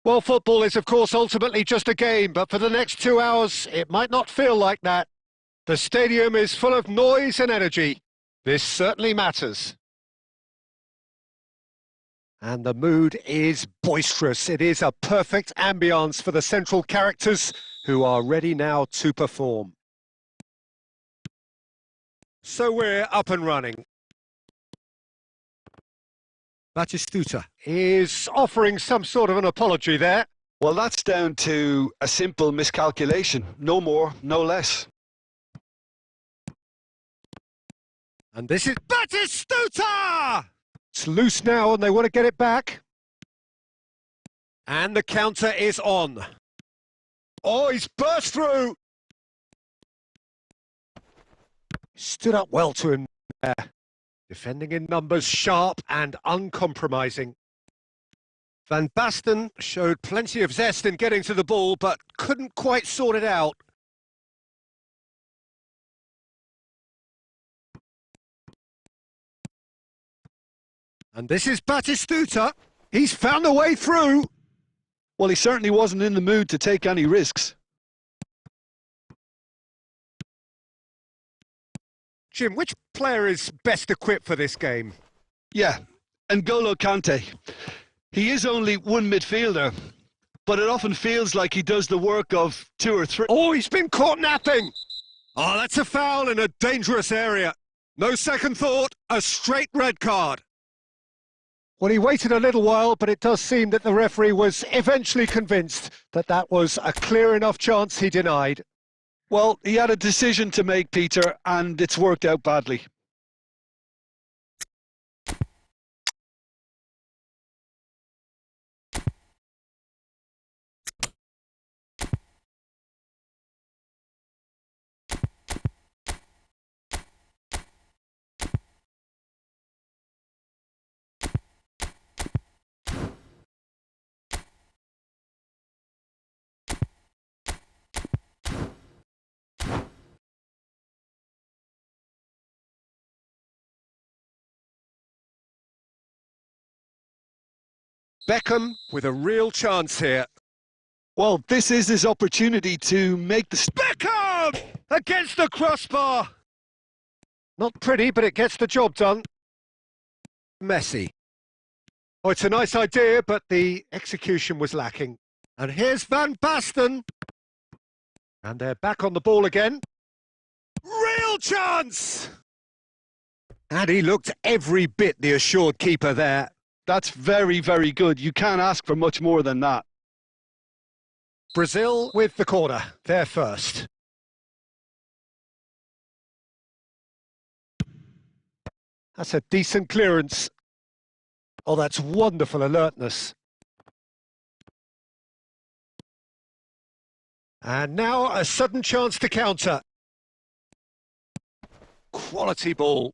Well, football is, of course, ultimately just a game, but for the next 2 hours, it might not feel like that. The stadium is full of noise and energy. This certainly matters. And the mood is boisterous. It is a perfect ambience for the central characters who are ready now to perform. So we're up and running. Batistuta is offering some sort of an apology there. Well, that's down to a simple miscalculation. No more, no less. And this is Batistuta! It's loose now and they want to get it back. And the counter is on. Oh, he's burst through! Stood up well to him there. Defending in numbers, sharp and uncompromising. Van Basten showed plenty of zest in getting to the ball, but couldn't quite sort it out. And this is Batistuta. He's found a way through. Well, he certainly wasn't in the mood to take any risks. Jim, which player is best equipped for this game? Yeah, N'Golo Kante. He is only one midfielder, but it often feels like he does the work of two or three. Oh, he's been caught napping! Oh, that's a foul in a dangerous area. No second thought, a straight red card. Well, he waited a little while, but it does seem that the referee was eventually convinced that that was a clear enough chance he denied. Well, he had a decision to make, Peter, and it's worked out badly. Beckham with a real chance here. Well, this is his opportunity to make the... Beckham! Against the crossbar! Not pretty, but it gets the job done. Messi. Oh, it's a nice idea, but the execution was lacking. And here's Van Basten. And they're back on the ball again. Real chance! And he looked every bit the assured keeper there. That's very, very good. You can't ask for much more than that. Brazil with the corner. They're first. That's a decent clearance. Oh, that's wonderful alertness. And now a sudden chance to counter. Quality ball.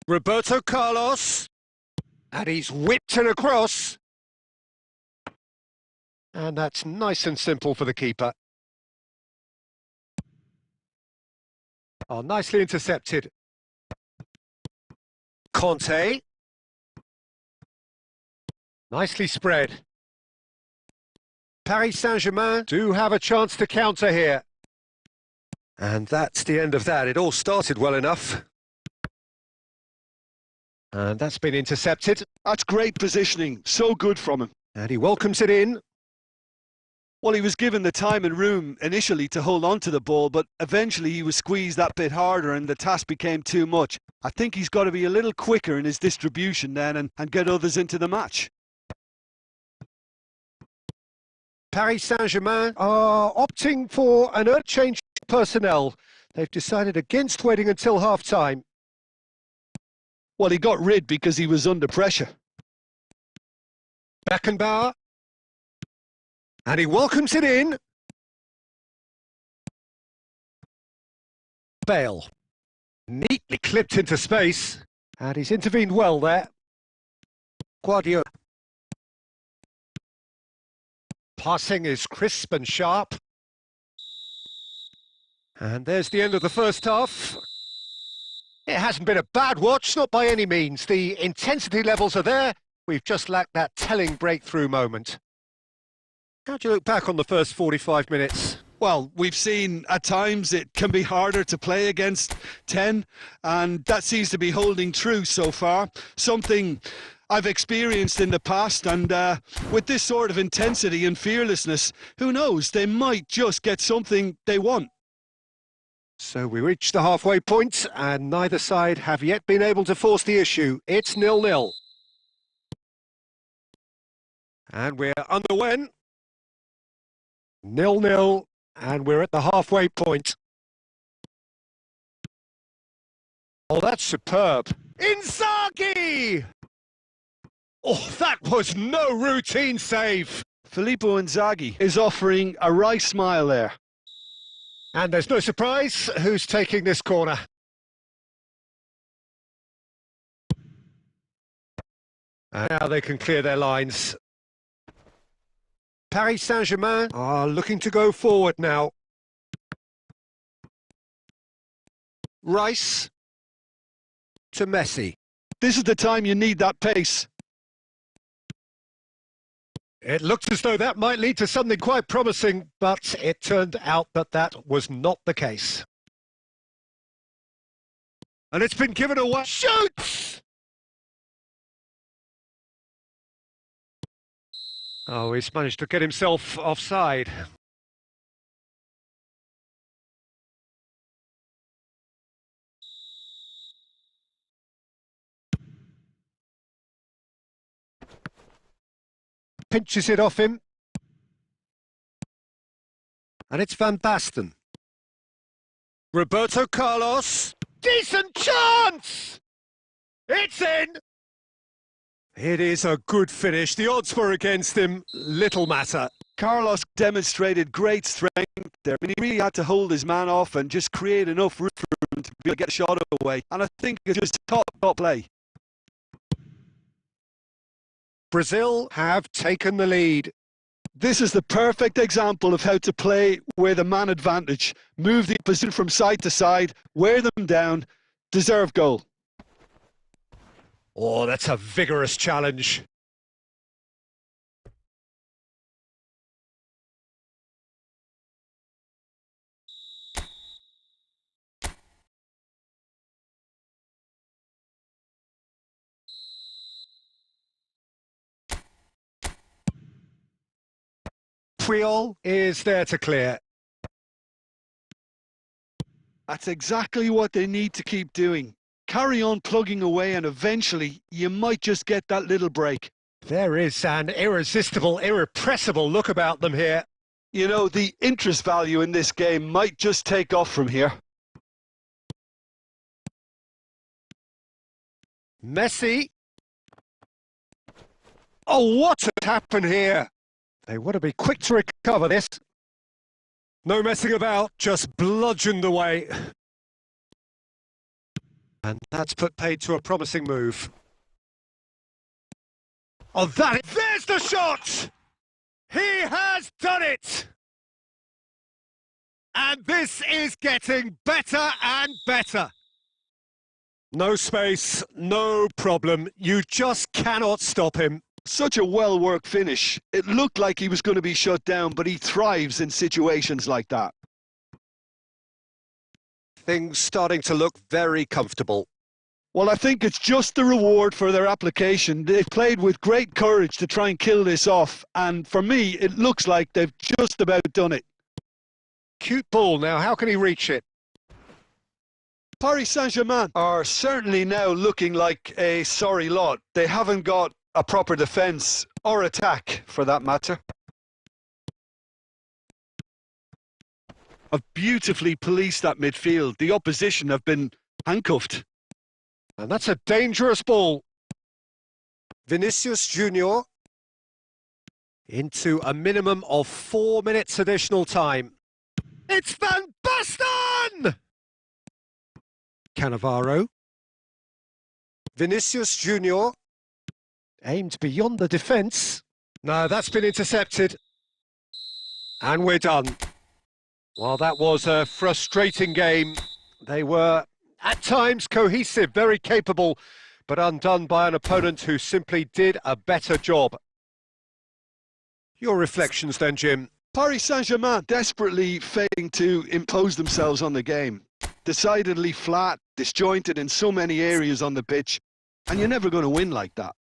Roberto Carlos. And he's whipped it across. And that's nice and simple for the keeper. Oh, nicely intercepted. Conte. Nicely spread. Paris Saint-Germain do have a chance to counter here. And that's the end of that. It all started well enough. And that's been intercepted. That's great positioning. So good from him. And he welcomes it in. Well, he was given the time and room initially to hold on to the ball, but eventually he was squeezed that bit harder and the task became too much. I think he's got to be a little quicker in his distribution then and get others into the match. Paris Saint-Germain are opting for an early change of personnel. They've decided against waiting until half-time. Well, he got rid because he was under pressure. Beckenbauer. And he welcomes it in. Bale. Neatly clipped into space. And he's intervened well there. Guardiola. Passing is crisp and sharp. And there's the end of the first half. It hasn't been a bad watch, not by any means. The intensity levels are there. We've just lacked that telling breakthrough moment. How do you look back on the first 45 minutes? Well, we've seen at times it can be harder to play against 10, and that seems to be holding true so far. Something I've experienced in the past, and with this sort of intensity and fearlessness, who knows, they might just get something they want. So we reach the halfway point, and neither side have yet been able to force the issue. It's 0-0. And we're underway. 0-0, and we're at the halfway point. Oh, that's superb. Inzaghi! Oh, that was no routine save. Filippo Inzaghi is offering a wry smile there. And there's no surprise who's taking this corner. And now they can clear their lines. Paris Saint-Germain are looking to go forward now. Rice to Messi. This is the time you need that pace. It looked as though that might lead to something quite promising, but it turned out that that was not the case. And it's been given away. Shoots! Oh, he's managed to get himself offside. Pinches it off him. And it's Van Basten. Roberto Carlos. Decent chance! It's in! It is a good finish. The odds were against him. Little matter. Carlos demonstrated great strength there. I mean, he really had to hold his man off and just create enough room for him to be able to get the shot away. And I think it's just top play. Brazil have taken the lead. This is the perfect example of how to play with a man advantage. Move the opposition from side to side, wear them down, deserve goal. Oh, that's a vigorous challenge. Puyol is there to clear. That's exactly what they need to keep doing. Carry on plugging away and eventually you might just get that little break. There is an irresistible, irrepressible look about them here. You know, the interest value in this game might just take off from here. Messi. Oh, what has happened here? They want to be quick to recover this. No messing about, just bludgeoned away. And that's put paid to a promising move. Oh, there's the shot! He has done it! And this is getting better and better. No space, no problem. You just cannot stop him. Such a well-worked finish. It looked like he was going to be shut down, but he thrives in situations like that. Things starting to look very comfortable. Well, I think it's just the reward for their application. They've played with great courage to try and kill this off, and for me, it looks like they've just about done it. Cute ball now, how can he reach it? Paris Saint-Germain are certainly now looking like a sorry lot. They haven't got a proper defence, or attack for that matter. Have beautifully policed that midfield. The opposition have been handcuffed. And that's a dangerous ball. Vinicius Junior into a minimum of 4 minutes additional time. It's Van Basten! Cannavaro. Vinicius Junior aimed beyond the defence. No, that's been intercepted. And we're done. Well, that was a frustrating game. They were, at times, cohesive, very capable, but undone by an opponent who simply did a better job. Your reflections then, Jim? Paris Saint-Germain desperately failing to impose themselves on the game. Decidedly flat, disjointed in so many areas on the pitch, and you're never going to win like that.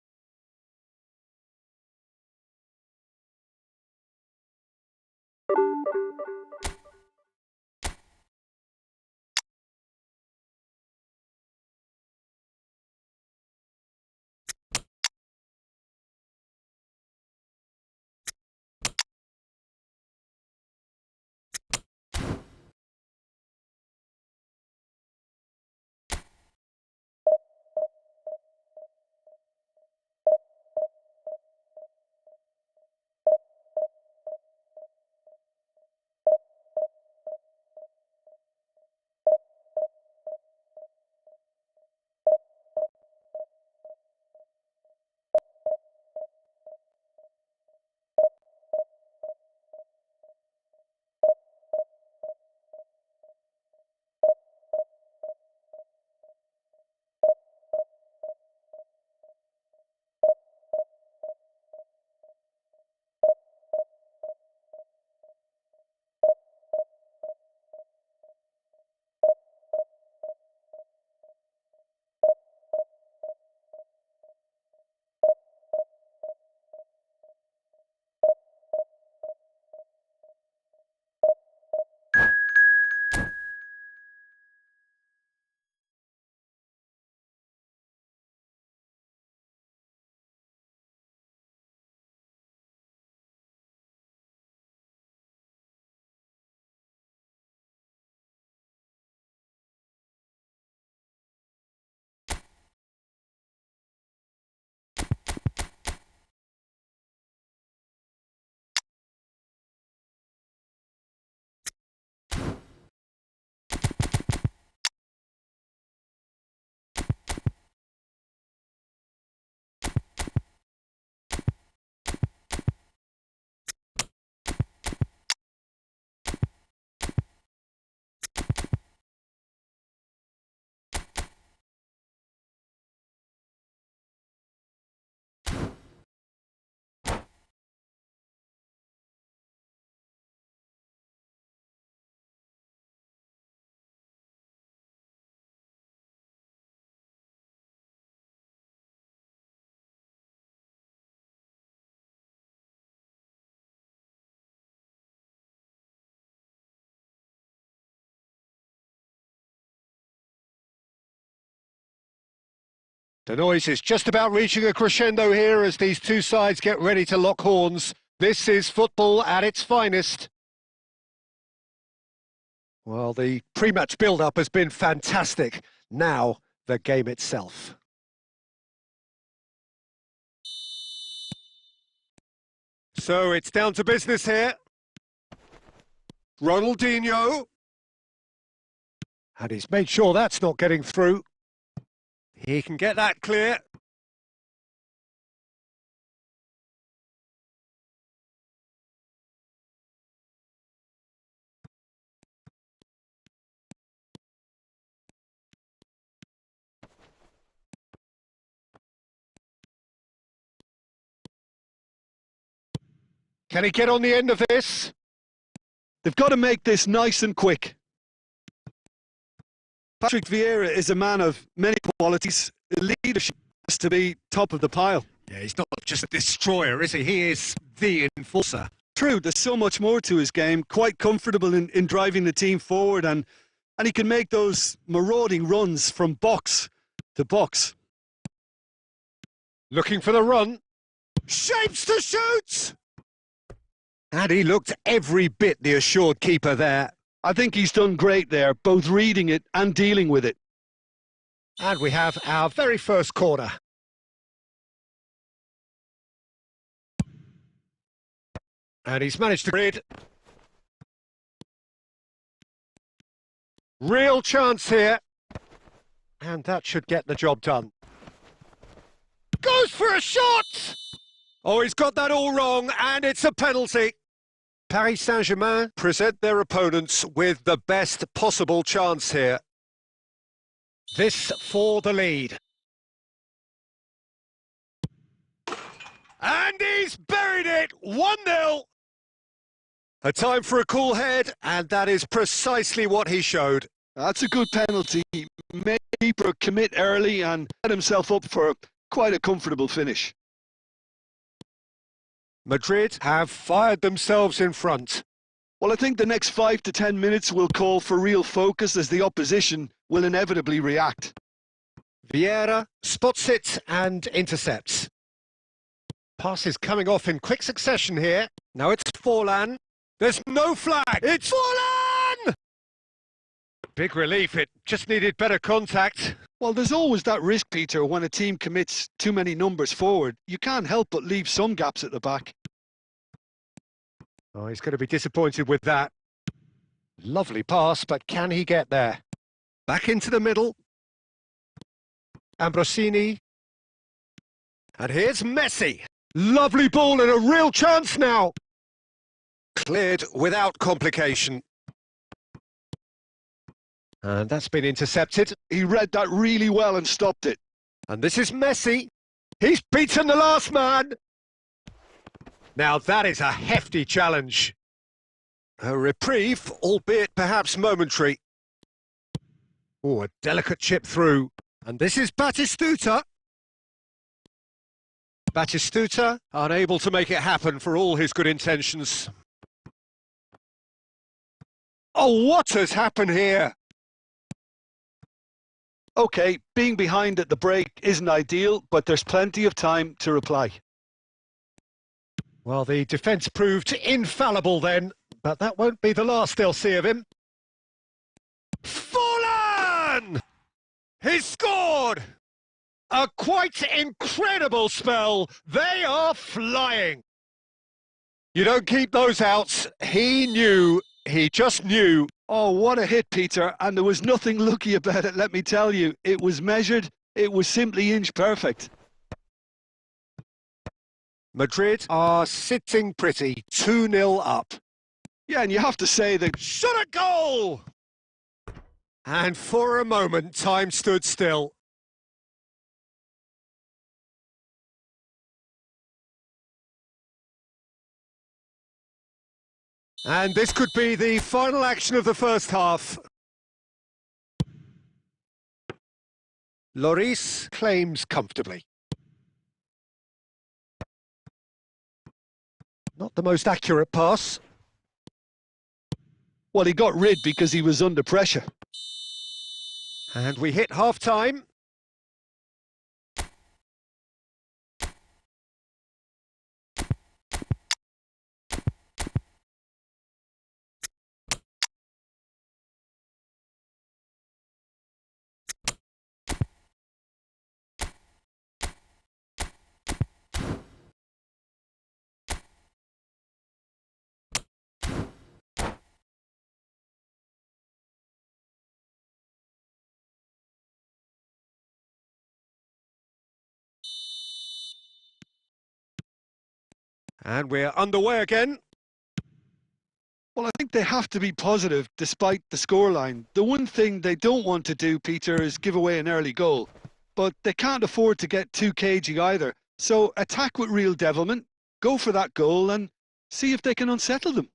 The noise is just about reaching a crescendo here as these two sides get ready to lock horns. This is football at its finest. Well, the pre-match build-up has been fantastic. Now, the game itself. So it's down to business here. Ronaldinho. And he's made sure that's not getting through. He can get that clear. Can he get on the end of this? They've got to make this nice and quick. Patrick Vieira is a man of many qualities. Leadership has to be top of the pile. Yeah, he's not just a destroyer, is he? He is the enforcer. True, there's so much more to his game. Quite comfortable in driving the team forward, and he can make those marauding runs from box to box. Looking for the run. Shapes to shoot! And he looked every bit the assured keeper there. I think he's done great there, both reading it and dealing with it. And we have our very first corner. And he's managed to grid. Real chance here. And that should get the job done. Goes for a shot! Oh, he's got that all wrong, and it's a penalty. Paris Saint-Germain present their opponents with the best possible chance here. This for the lead. And he's buried it! 1-0! A time for a cool head, and that is precisely what he showed. That's a good penalty. Made the keeper commit early and set himself up for quite a comfortable finish. Madrid have fired themselves in front. Well, I think the next 5 to 10 minutes will call for real focus as the opposition will inevitably react. Vieira spots it and intercepts. Pass is coming off in quick succession here. Now it's Forlan. There's no flag. It's Forlan! Big relief. It just needed better contact. Well, there's always that risk, Peter, when a team commits too many numbers forward. You can't help but leave some gaps at the back. Oh, he's going to be disappointed with that. Lovely pass, but can he get there? Back into the middle. Ambrosini. And here's Messi. Lovely ball and a real chance now. Cleared without complication. And that's been intercepted. He read that really well and stopped it. And this is Messi. He's beaten the last man. Now that is a hefty challenge. A reprieve, albeit perhaps momentary. Oh, a delicate chip through. And this is Batistuta. Batistuta unable to make it happen for all his good intentions. Oh, what has happened here? OK, being behind at the break isn't ideal, but there's plenty of time to reply. Well, the defence proved infallible then, but that won't be the last they'll see of him. Forlan! He's scored! A quite incredible spell. They are flying. You don't keep those outs. He knew. He just knew. Oh, what a hit, Peter. And there was nothing lucky about it, let me tell you. It was measured. It was simply inch perfect. Madrid are sitting pretty, 2-0 up. Yeah, and you have to say that... Shot a goal! And for a moment, time stood still. And this could be the final action of the first half. Lloris claims comfortably. Not the most accurate pass. Well, he got rid because he was under pressure. And we hit half-time. And we're underway again. Well, I think they have to be positive despite the scoreline. The one thing they don't want to do, Peter, is give away an early goal. But they can't afford to get too cagey either. So attack with real devilment, go for that goal and see if they can unsettle them.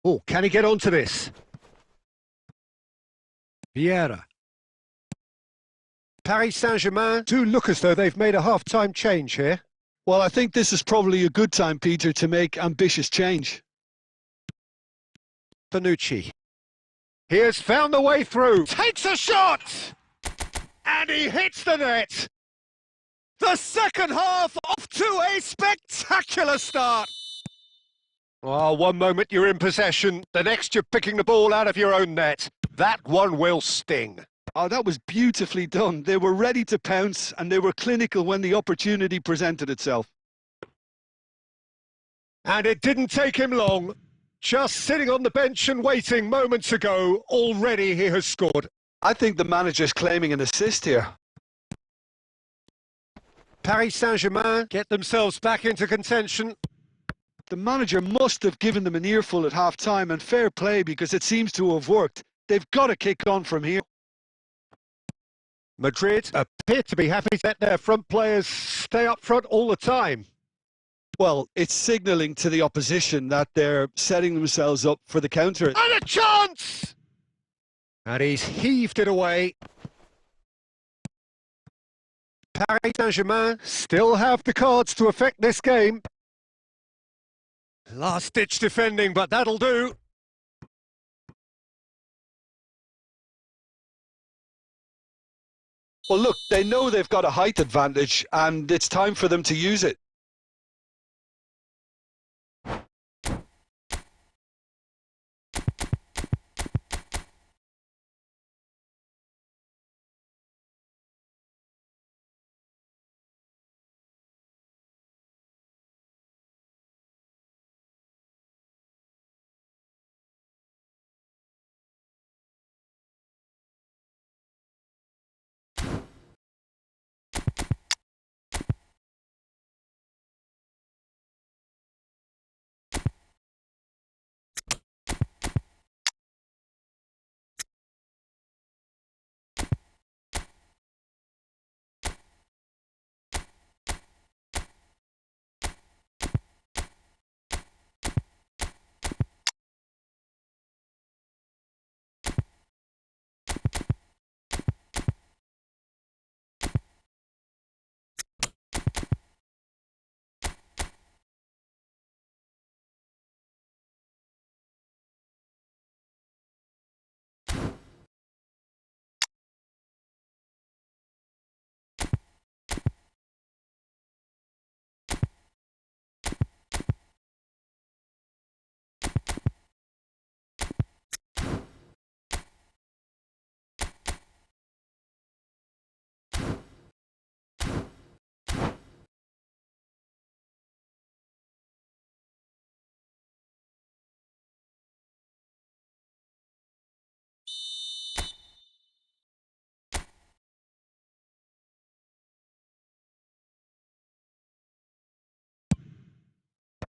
Oh, can he get onto this? Vieira. Paris Saint-Germain do look as though they've made a half-time change here. Well, I think this is probably a good time, Peter, to make ambitious change. Bonucci. He has found the way through. Takes a shot! And he hits the net. The second half off to a spectacular start. Oh, one moment you're in possession, the next you're picking the ball out of your own net. That one will sting. Oh, that was beautifully done. They were ready to pounce and they were clinical when the opportunity presented itself. And it didn't take him long. Just sitting on the bench and waiting moments ago, already he has scored. I think the manager's claiming an assist here. Paris Saint-Germain get themselves back into contention. The manager must have given them an earful at half-time, and fair play because it seems to have worked. They've got to kick on from here. Madrid appear to be happy to let their front players stay up front all the time. Well, it's signalling to the opposition that they're setting themselves up for the counter. And a chance! And he's heaved it away. Paris Saint-Germain still have the cards to affect this game. Last-ditch defending, but that'll do. Well, look, they know they've got a height advantage, and it's time for them to use it.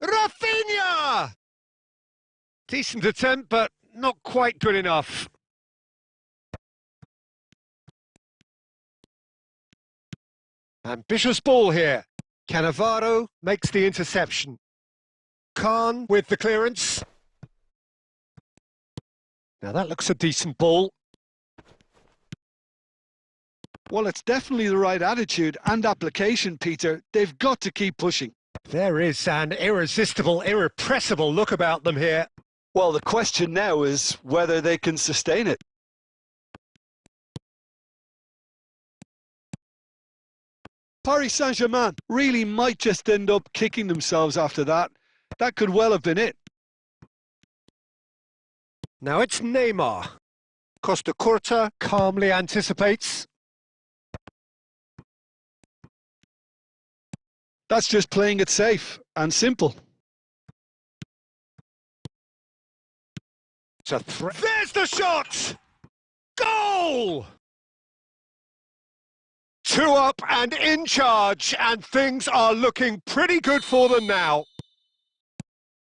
Rafinha! Decent attempt, but not quite good enough. Ambitious ball here. Cannavaro makes the interception. Khan with the clearance. Now that looks a decent ball. Well, it's definitely the right attitude and application, Peter. They've got to keep pushing. There is an irresistible, irrepressible look about them here. Well, the question now is whether they can sustain it. Paris Saint-Germain really might just end up kicking themselves after that. That could well have been it. Now it's Neymar. Costa Curta calmly anticipates. That's just playing it safe and simple. It's a threat. There's the shot! Goal! 2 up and in charge, and things are looking pretty good for them now.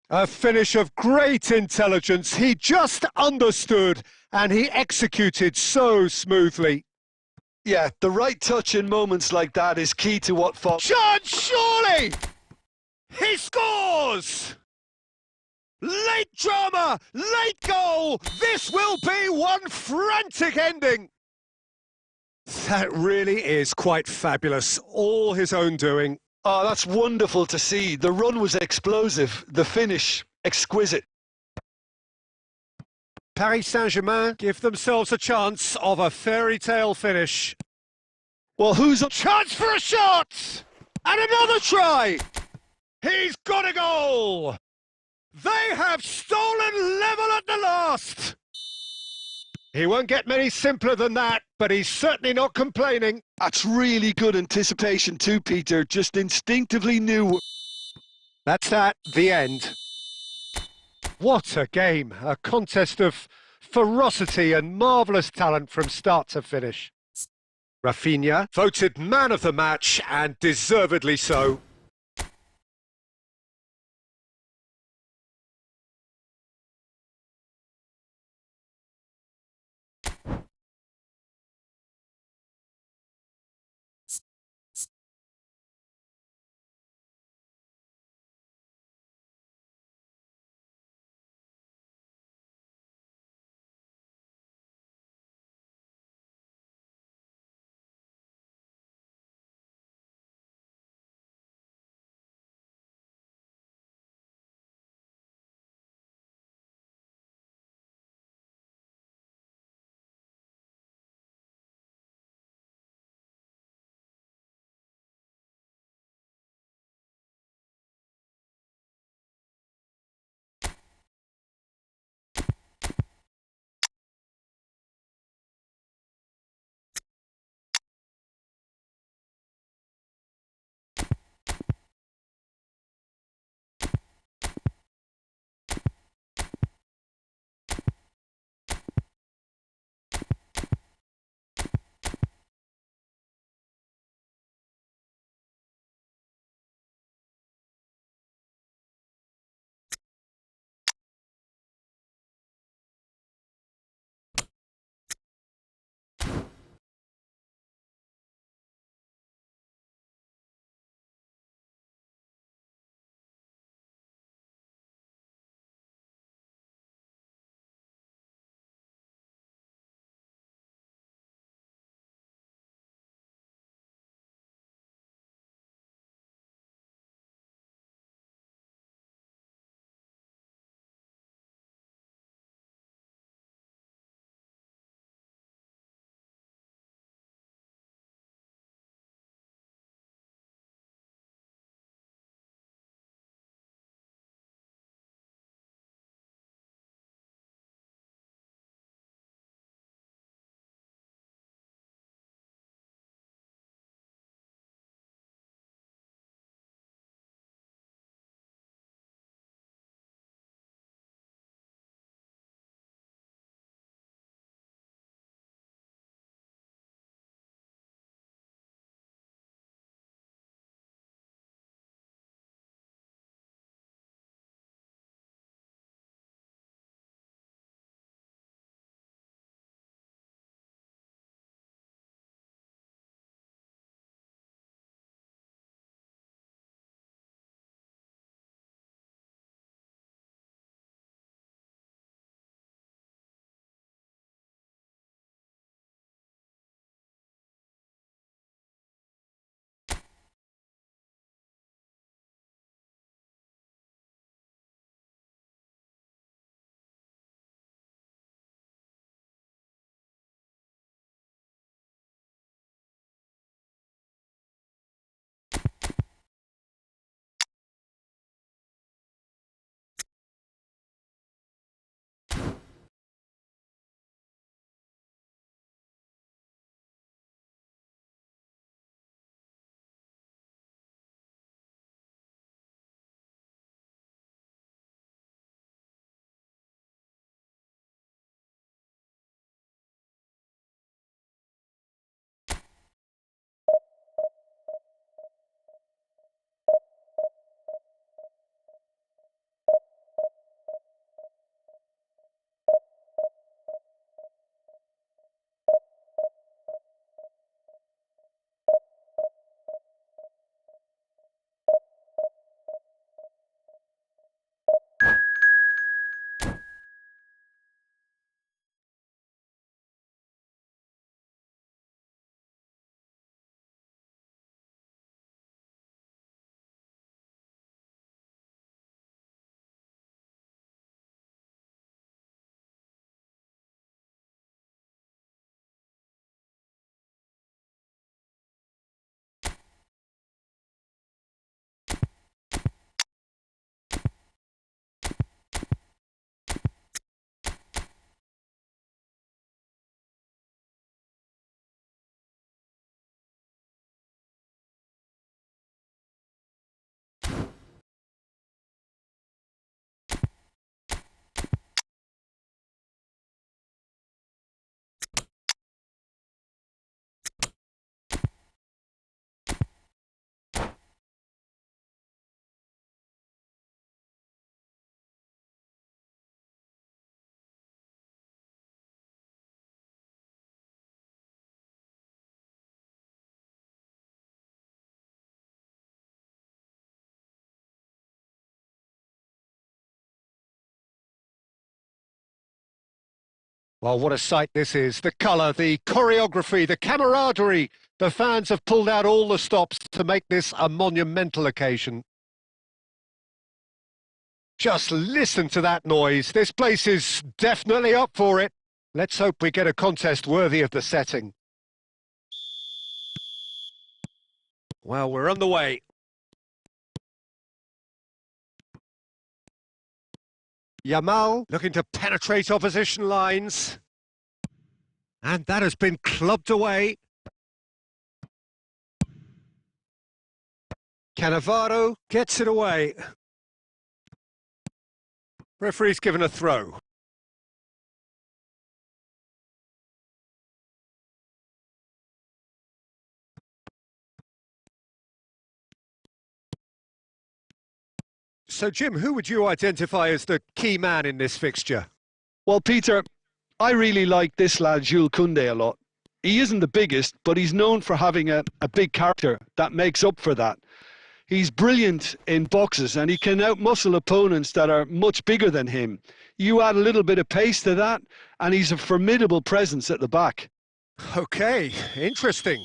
A finish of great intelligence. He just understood and he executed so smoothly. Yeah, the right touch in moments like that is key to what follows. Chance, surely! He scores! Late drama, late goal! This will be one frantic ending! That really is quite fabulous. All his own doing. Oh, that's wonderful to see. The run was explosive, the finish exquisite. Paris Saint-Germain give themselves a chance of a fairy tale finish. Well, who's up? Chance for a shot! And another try! He's got a goal! They have stolen level at the last! He won't get many simpler than that, but he's certainly not complaining. That's really good anticipation too, Peter. Just instinctively knew. That's that, the end. What a game, a contest of ferocity and marvellous talent from start to finish. Rafinha voted man of the match, and deservedly so. Well, what a sight this is. The colour, the choreography, the camaraderie. The fans have pulled out all the stops to make this a monumental occasion. Just listen to that noise. This place is definitely up for it. Let's hope we get a contest worthy of the setting. Well, we're on the way. Yamal looking to penetrate opposition lines. And that has been clubbed away. Cannavaro gets it away. Referee's given a throw. So, Jim, who would you identify as the key man in this fixture? Well, Peter, I really like this lad, Jules Koundé, a lot. He isn't the biggest, but he's known for having a big character that makes up for that. He's brilliant in boxes and he can outmuscle opponents that are much bigger than him. You add a little bit of pace to that and he's a formidable presence at the back. Okay, interesting.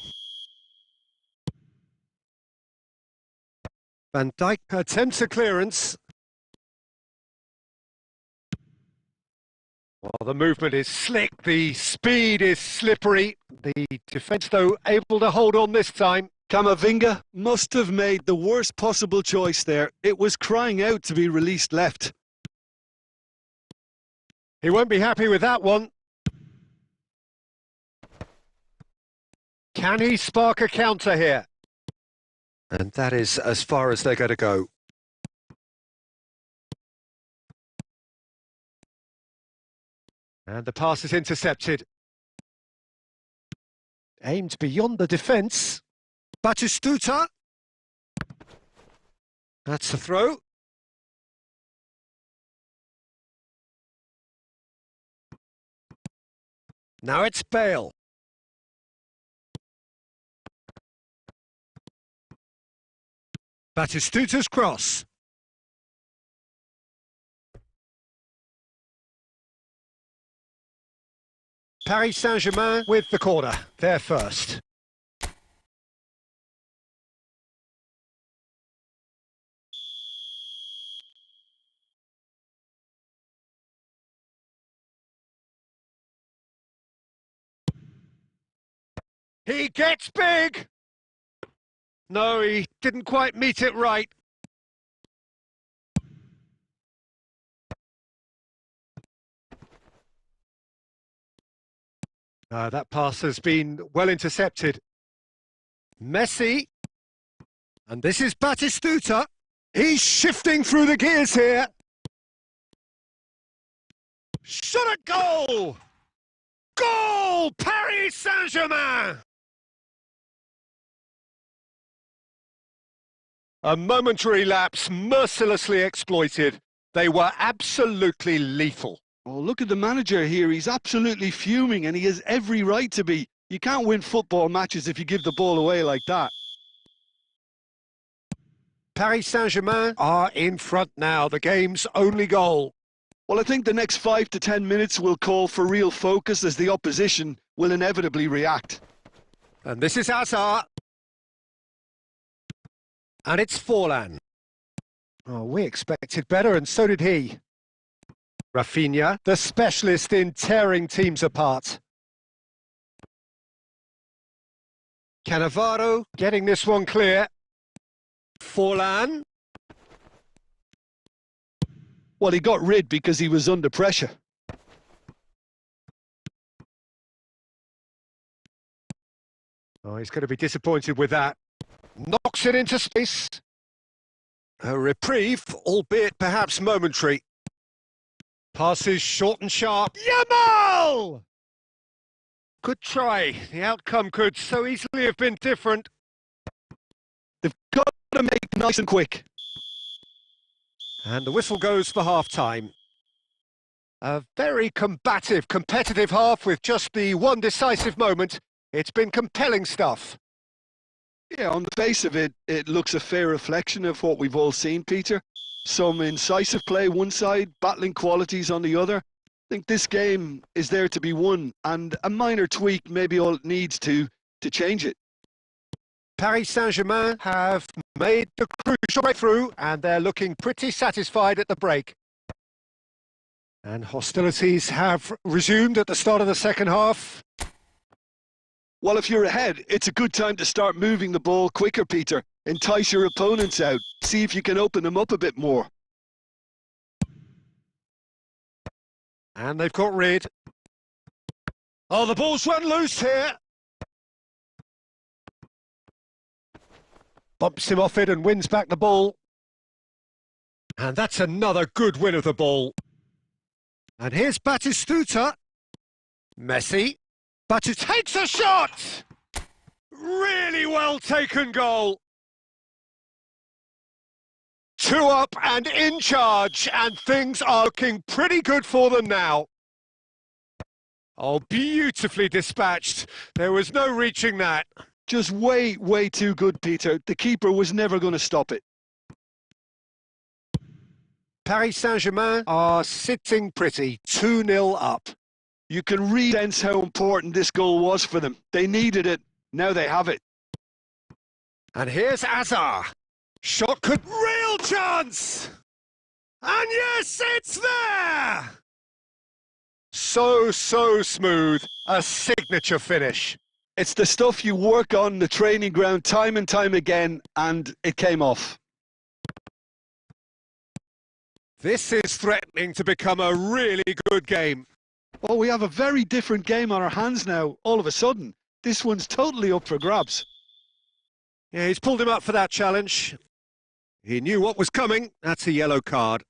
Van Dijk attempts a clearance. Well, the movement is slick, the speed is slippery. The defence, though, able to hold on this time. Camavinga must have made the worst possible choice there. It was crying out to be released left. He won't be happy with that one. Can he spark a counter here? And that is as far as they're going to go. And the pass is intercepted. Aimed beyond the defence. Batistuta. That's the throw. Now it's Bale. Batistuta's cross. Paris Saint-Germain with the corner. They're first. He gets big! No, he didn't quite meet it right. That pass has been well intercepted. Messi. And this is Batistuta. He's shifting through the gears here. Shot at goal! Goal! Paris Saint-Germain! A momentary lapse, mercilessly exploited. They were absolutely lethal. Oh, look at the manager here. He's absolutely fuming and he has every right to be. You can't win football matches if you give the ball away like that. Paris Saint-Germain are in front now, the game's only goal. Well, I think the next 5 to 10 minutes will call for real focus as the opposition will inevitably react. And this is Hazard. And it's Forlan. Oh, we expected better, and so did he. Rafinha, the specialist in tearing teams apart. Cannavaro getting this one clear. Forlan. Well, he got rid because he was under pressure. Oh, he's going to be disappointed with that. Knocks it into space. A reprieve, albeit perhaps momentary. Passes short and sharp. Yamal! Good try. The outcome could so easily have been different. They've got to make nice and quick. And the whistle goes for half-time. A very combative, competitive half with just the one decisive moment. It's been compelling stuff. Yeah, on the face of it, it looks a fair reflection of what we've all seen, Peter. Some incisive play one side, battling qualities on the other. think this game is there to be won, and a minor tweak maybe all it needs to change it. Paris Saint-Germain have made the crucial breakthrough and they're looking pretty satisfied at the break. And hostilities have resumed at the start of the second half. Well, if you're ahead, it's a good time to start moving the ball quicker, Peter. Entice your opponents out. See if you can open them up a bit more. And they've got rid. Oh, the ball's run loose here. Bumps him off it and wins back the ball. And that's another good win of the ball. And here's Batistuta. Messi. Batu takes a shot! Really well taken goal. 2 up and in charge, and things are looking pretty good for them now. Oh, beautifully dispatched. There was no reaching that. Just way too good, Peter. The keeper was never going to stop it. Paris Saint-Germain are sitting pretty, 2-0 up. You can really sense how important this goal was for them. They needed it. Now they have it. And here's Hazard. Shot could... Real chance! And yes, it's there! So smooth. A signature finish. It's the stuff you work on the training ground time and time again, and it came off. This is threatening to become a really good game. Oh, we have a very different game on our hands now, all of a sudden. This one's totally up for grabs. Yeah, he's pulled him up for that challenge. He knew what was coming. That's a yellow card.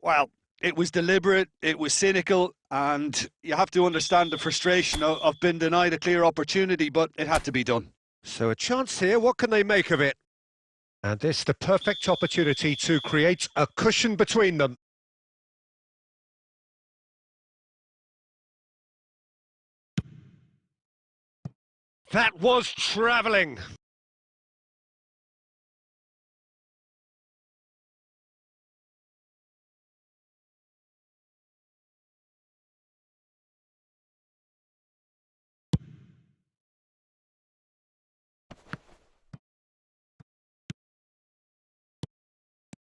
Well, it was deliberate, it was cynical, and you have to understand the frustration of being denied a clear opportunity, but it had to be done. So a chance here, what can they make of it? And this the perfect opportunity to create a cushion between them. That was travelling.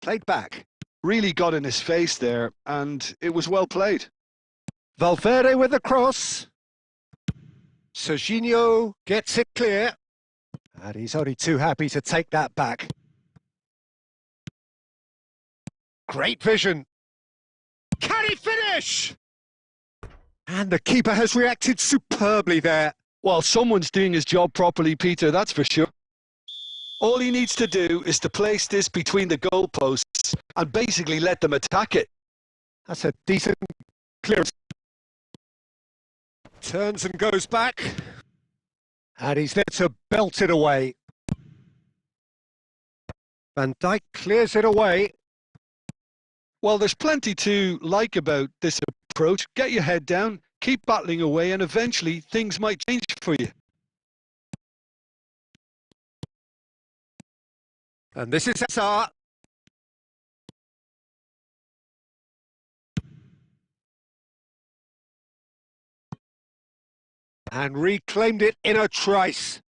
Played back. Really got in his face there, and it was well played. Valverde with the cross. Serginho gets it clear. And he's only too happy to take that back. Great vision. Can he finish? And the keeper has reacted superbly there. Well, someone's doing his job properly, Peter, that's for sure. All he needs to do is to place this between the goalposts and basically let them attack it. That's a decent clearance. Turns and goes back. And he's there to belt it away. Van Dijk clears it away. Well, there's plenty to like about this approach. Get your head down, keep battling away, and eventually things might change for you. And this is Hazard. And reclaimed it in a trice.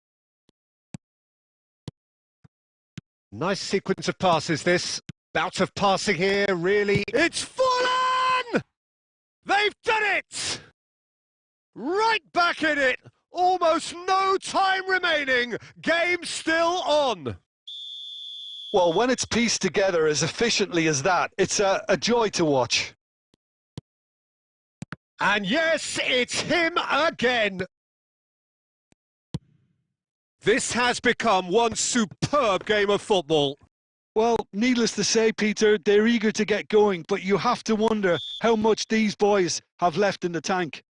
Nice sequence of passes, this. Bout of passing here, really. It's fallen! They've done it! Right back in it. Almost no time remaining. Game still on. Well, when it's pieced together as efficiently as that, it's a joy to watch. And yes, it's him again. This has become one superb game of football. Well, needless to say, Peter, they're eager to get going, but you have to wonder how much these boys have left in the tank.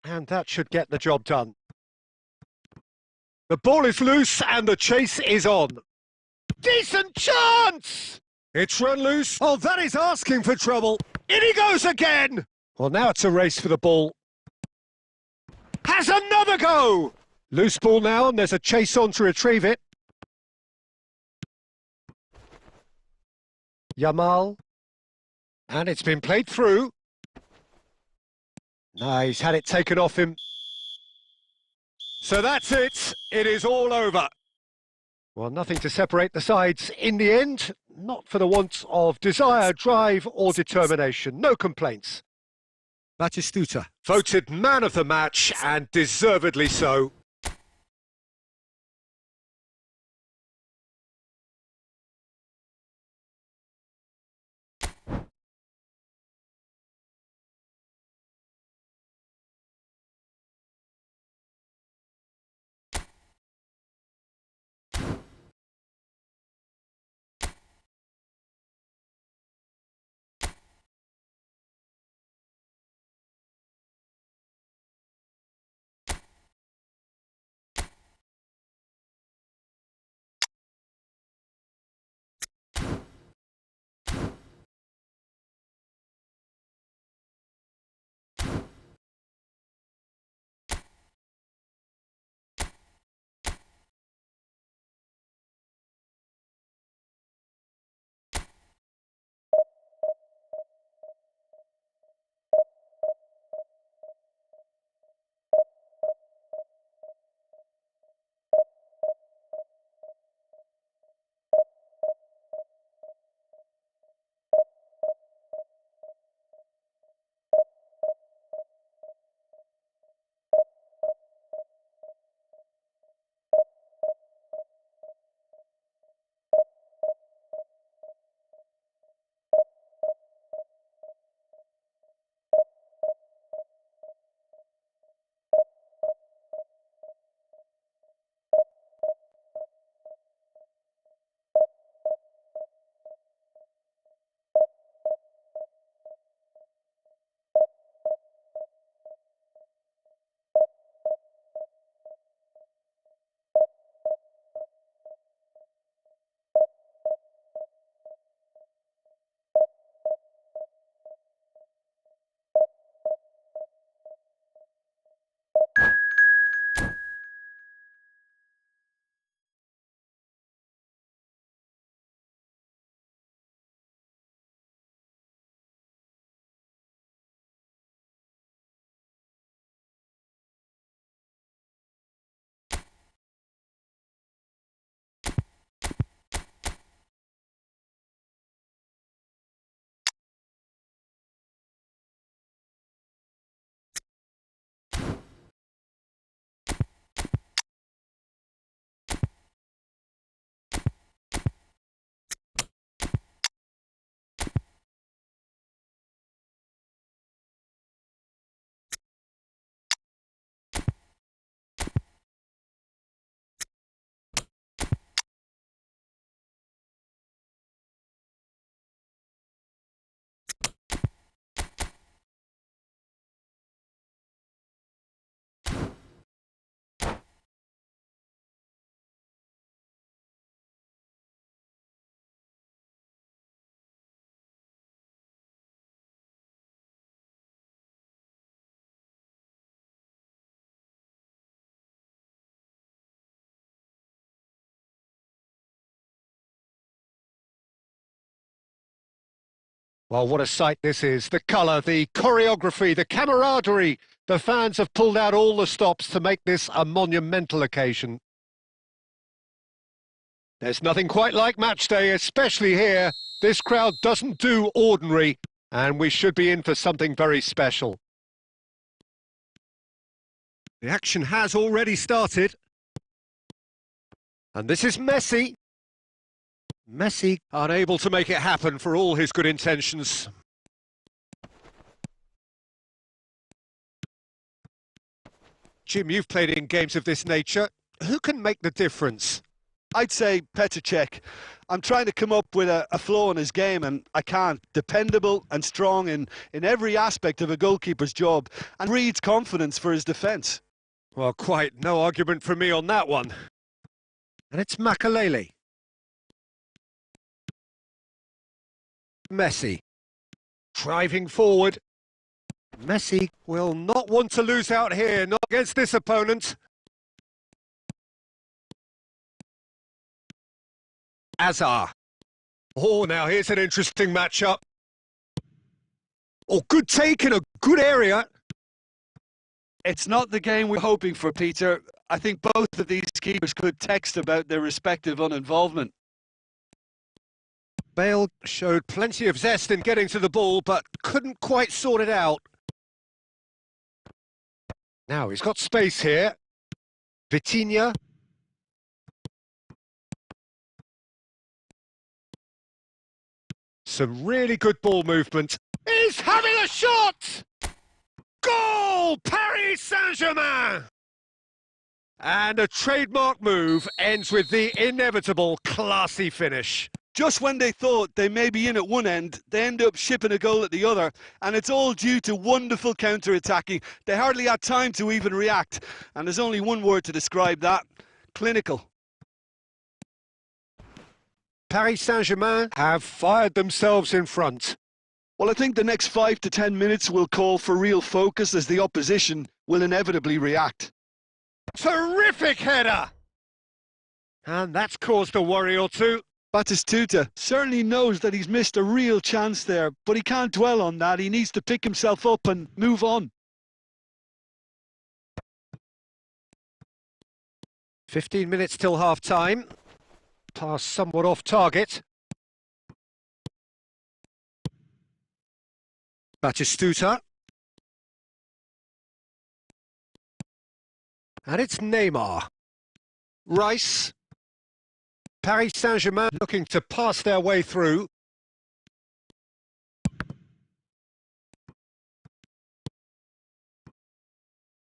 And that should get the job done. The ball is loose and the chase is on. Decent chance! It's run loose. Oh, that is asking for trouble. In he goes again! Well, now it's a race for the ball. has another go! Loose ball now, and there's a chase on to retrieve it. Yamal. And it's been played through. No, he's had it taken off him. So that's it. It is all over. Well, nothing to separate the sides in the end. Not for the want of desire, drive or determination. No complaints. Batistuta, voted man of the match, and deservedly so. Well, what a sight this is. The colour, the choreography, the camaraderie. The fans have pulled out all the stops to make this a monumental occasion. There's nothing quite like match day, especially here. This crowd doesn't do ordinary, and we should be in for something very special. The action has already started. And this is Messi. Messi unable to make it happen for all his good intentions. Jim, you've played in games of this nature. Who can make the difference? I'd say Petr Cech. I'm trying to come up with a flaw in his game, and I can't. Dependable and strong in every aspect of a goalkeeper's job, and breeds confidence for his defence. Well, quite no argument from me on that one. And it's Makalele. Messi. Driving forward. Messi will not want to lose out here, not against this opponent. Azar. Oh, now here's an interesting matchup. Oh, good take in a good area. It's not the game we're hoping for, Peter. I think both of these keepers could text about their respective uninvolvement. Bale showed plenty of zest in getting to the ball, but couldn't quite sort it out. Now he's got space here. Vitinha. Some really good ball movement. He's having a shot! Goal! Paris Saint-Germain! And a trademark move ends with the inevitable classy finish. Just when they thought they may be in at one end, they end up shipping a goal at the other, and it's all due to wonderful counter-attacking. They hardly had time to even react, and there's only one word to describe that: clinical. Paris Saint-Germain have fired themselves in front. Well, I think the next 5 to 10 minutes will call for real focus, as the opposition will inevitably react. Terrific header! And that's caused a worry or two. Batistuta certainly knows that he's missed a real chance there, but he can't dwell on that. He needs to pick himself up and move on. 15 minutes till half-time. Pass somewhat off target. Batistuta. And it's Neymar. Rice. Paris Saint-Germain looking to pass their way through.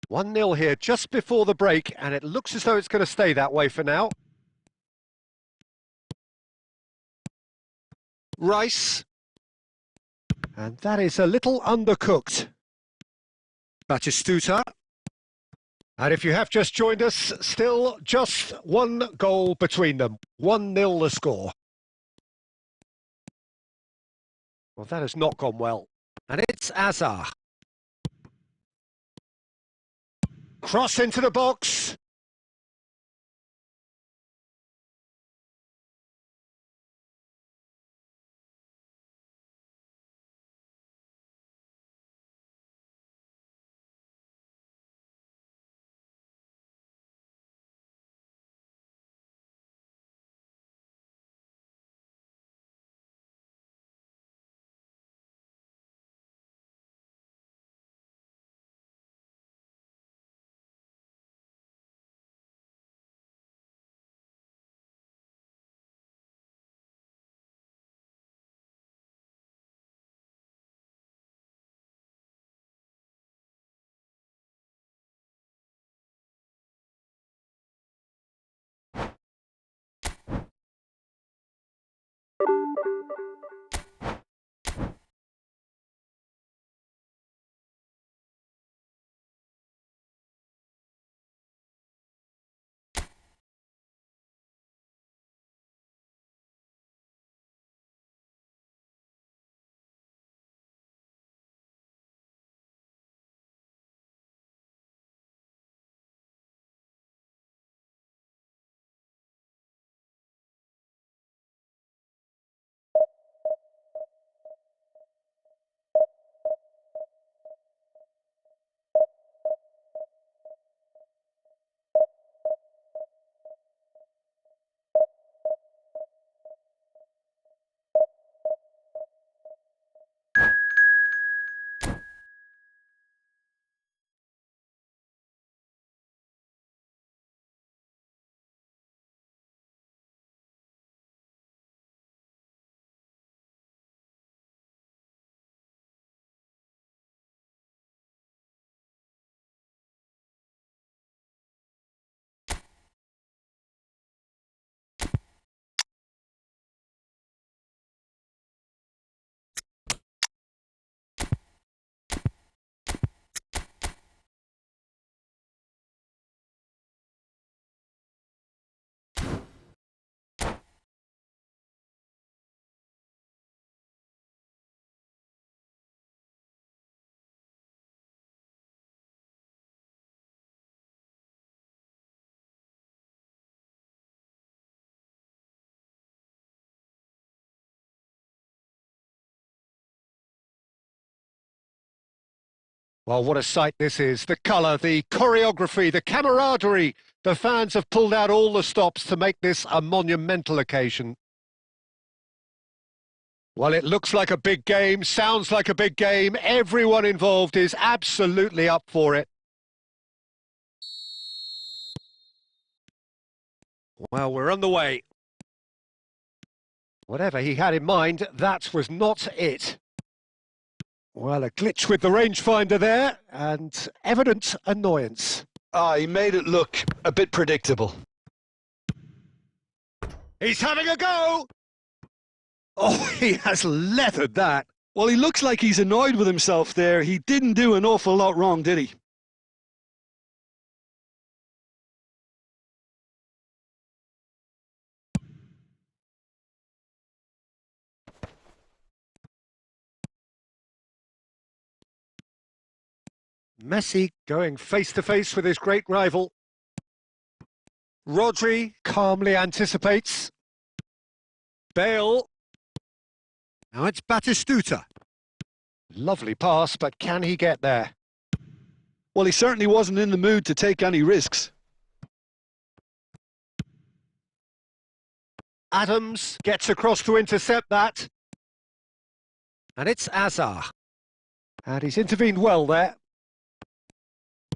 One 0 here just before the break, and it looks as though it's going to stay that way for now. Rice. And that is a little undercooked. Batistuta. And if you have just joined us, still just one goal between them. 1-0 the score. Well, that has not gone well. And it's Azar. Cross into the box. Well, what a sight this is. The colour, the choreography, the camaraderie. The fans have pulled out all the stops to make this a monumental occasion. Well, it looks like a big game, sounds like a big game. Everyone involved is absolutely up for it. Well, we're on the way. Whatever he had in mind, that was not it. Well, a glitch with the rangefinder there, and evident annoyance. He made it look a bit predictable. He's having a go! Oh, he has leathered that. Well, he looks like he's annoyed with himself there. He didn't do an awful lot wrong, did he? Messi going face-to-face with his great rival. Rodri calmly anticipates. Bale. Now it's Batistuta. Lovely pass, but can he get there? Well, he certainly wasn't in the mood to take any risks. Adams gets across to intercept that. And it's Azar. And he's intervened well there.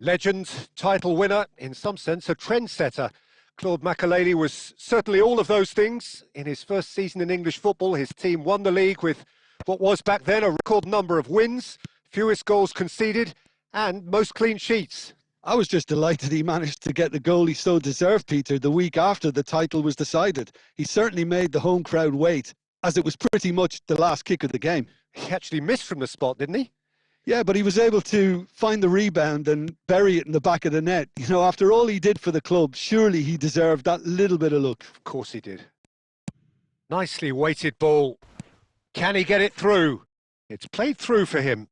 Legend, title winner, in some sense a trendsetter. Claude Makélélé was certainly all of those things. In his first season in English football, his team won the league with what was back then a record number of wins, fewest goals conceded, and most clean sheets. I was just delighted he managed to get the goal he so deserved, Peter, the week after the title was decided. He certainly made the home crowd wait, as it was pretty much the last kick of the game. He actually missed from the spot, didn't he? Yeah, but he was able to find the rebound and bury it in the back of the net. You know, after all he did for the club, surely he deserved that little bit of luck. Of course he did. Nicely weighted ball. Can he get it through? It's played through for him.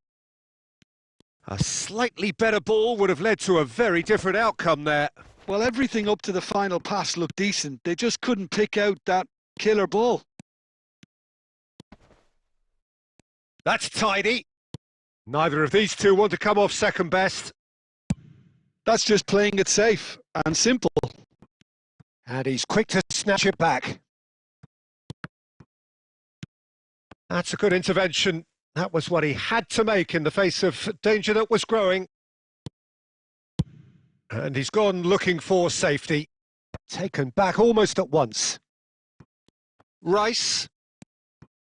A slightly better ball would have led to a very different outcome there. Well, everything up to the final pass looked decent. They just couldn't pick out that killer ball. That's tidy. Neither of these two want to come off second best. That's just playing it safe and simple. And he's quick to snatch it back. That's a good intervention. That was what he had to make in the face of danger that was growing. And he's gone looking for safety. Taken back almost at once. Rice.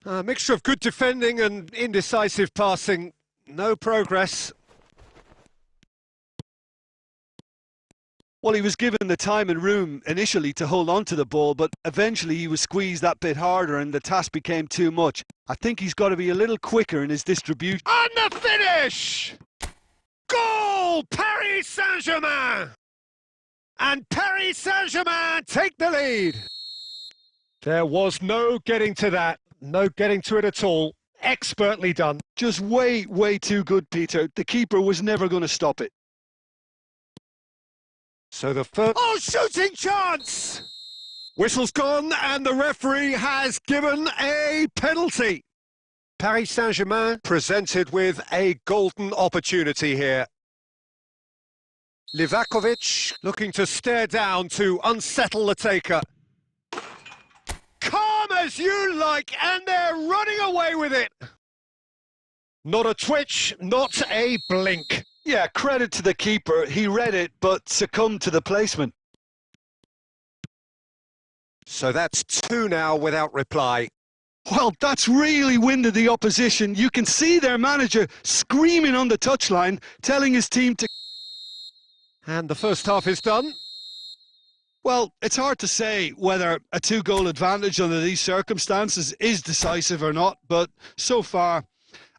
A mixture of good defending and indecisive passing. No progress. Well, he was given the time and room initially to hold on to the ball, but eventually he was squeezed that bit harder and the task became too much. I think he's got to be a little quicker in his distribution. On the finish! Goal! Paris Saint-Germain! And Paris Saint-Germain take the lead. There was no getting to that. No getting to it at all. Expertly done. Just way, way too good, Peter. The keeper was never going to stop it. So the first... Oh, shooting chance! Whistle's gone and the referee has given a penalty. Paris Saint-Germain presented with a golden opportunity here. Livakovic looking to stare down to unsettle the taker. Calm as you like, and they're running away with it. Not a twitch, not a blink. Yeah, credit to the keeper. He read it, but succumbed to the placement. So that's 2 now without reply. Well, that's really winded the opposition. You can see their manager screaming on the touchline, telling his team to... And the first half is done. Well, it's hard to say whether a 2-goal advantage under these circumstances is decisive or not, but so far,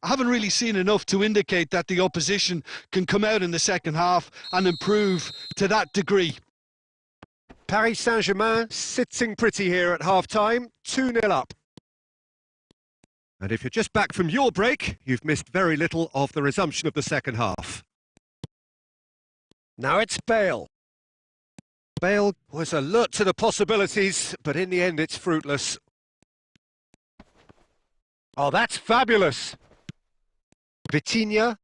I haven't really seen enough to indicate that the opposition can come out in the second half and improve to that degree. Paris Saint-Germain sitting pretty here at half-time, 2-0 up. And if you're just back from your break, you've missed very little of the resumption of the second half. Now it's Bale. Bale was alert to the possibilities, but in the end it's fruitless. Oh, that's fabulous. Vitinha.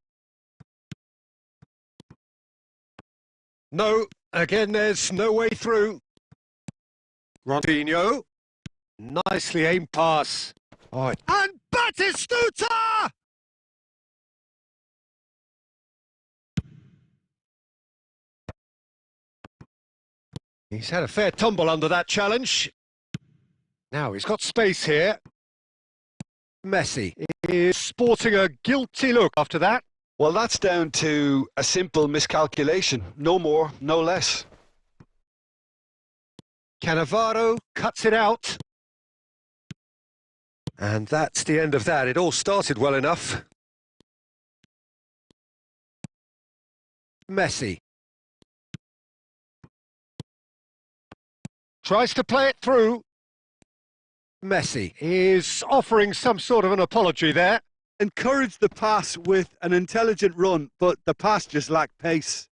No, again, there's no way through. Ronaldinho. Nicely aimed pass. Oh, and Batistuta! He's had a fair tumble under that challenge. Now he's got space here. Messi is sporting a guilty look after that. Well, that's down to a simple miscalculation. No more, no less. Cannavaro cuts it out. And that's the end of that. It all started well enough. Messi. Tries to play it through. Messi is offering some sort of an apology there. Encouraged the pass with an intelligent run, but the pass just lacked pace.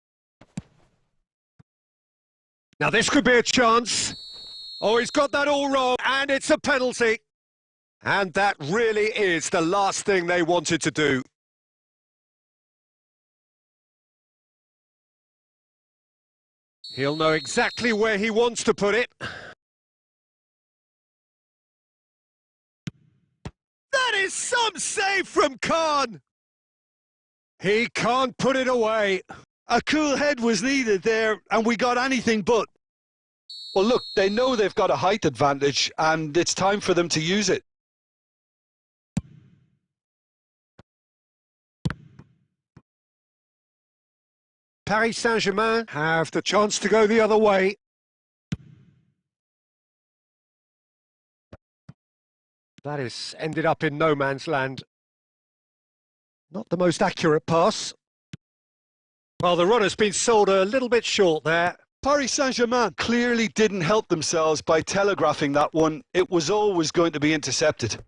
Now this could be a chance. Oh, he's got that all wrong, and it's a penalty. And that really is the last thing they wanted to do. He'll know exactly where he wants to put it. That is some save from Khan. He can't put it away. A cool head was needed there, and we got anything but. Well, look, they know they've got a height advantage, and it's time for them to use it. Paris Saint-Germain have the chance to go the other way. That has ended up in no man's land. Not the most accurate pass. Well, the runner's been sold a little bit short there. Paris Saint-Germain clearly didn't help themselves by telegraphing that one. It was always going to be intercepted.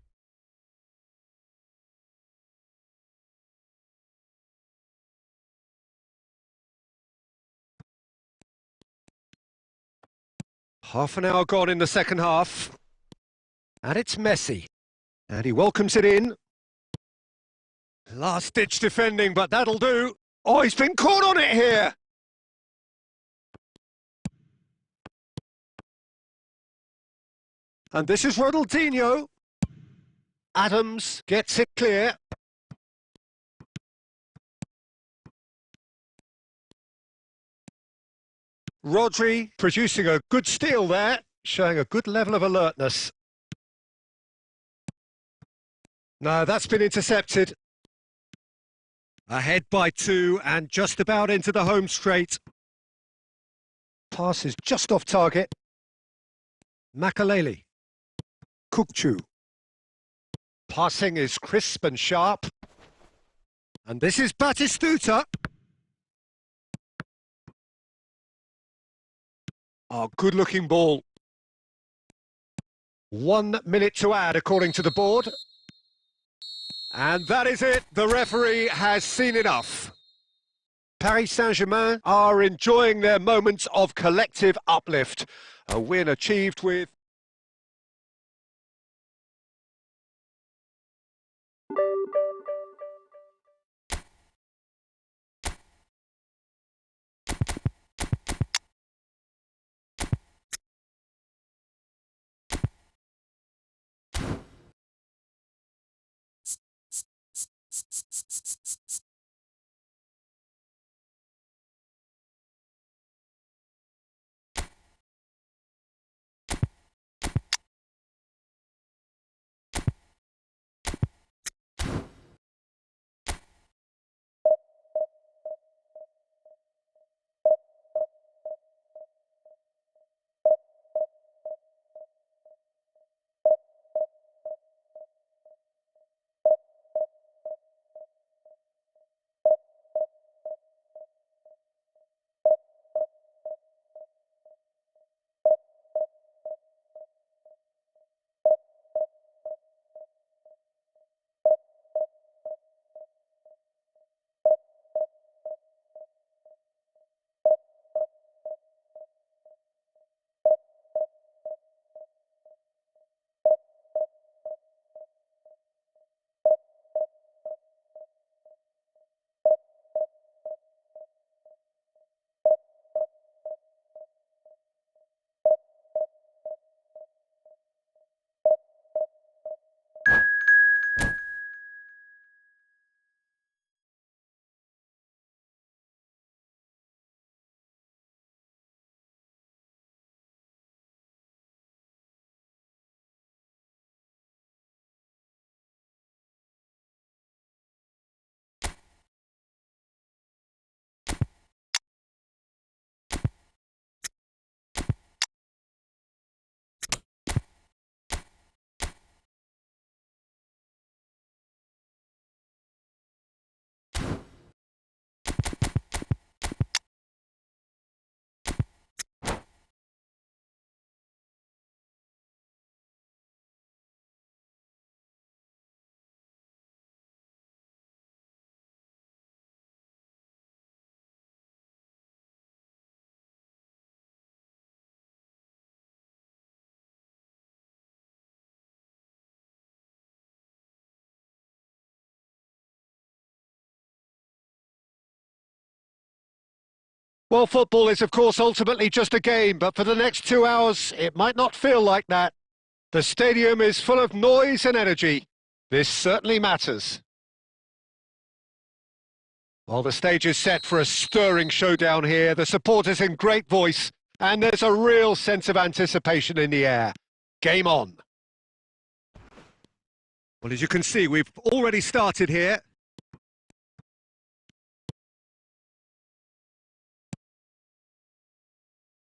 Half an hour gone in the second half. And it's Messi. And he welcomes it in. Last-ditch defending, but that'll do. Oh, he's been caught on it here. And this is Ronaldinho. Adams gets it clear. Rodri producing a good steal there, showing a good level of alertness. No, that's been intercepted. Ahead by 2 and just about into the home straight. Pass is just off target. Makaleli. Kukcu. Passing is crisp and sharp. And this is Batistuta. Oh, good-looking ball. 1 minute to add, according to the board. And that is it. The referee has seen enough. Paris Saint-Germain are enjoying their moments of collective uplift. A win achieved with Well, football is, of course, ultimately just a game, but for the next 2 hours, it might not feel like that. The stadium is full of noise and energy. This certainly matters. Well, the stage is set for a stirring showdown here. The supporters in great voice, and there's a real sense of anticipation in the air. Game on. Well, as you can see, we've already started here.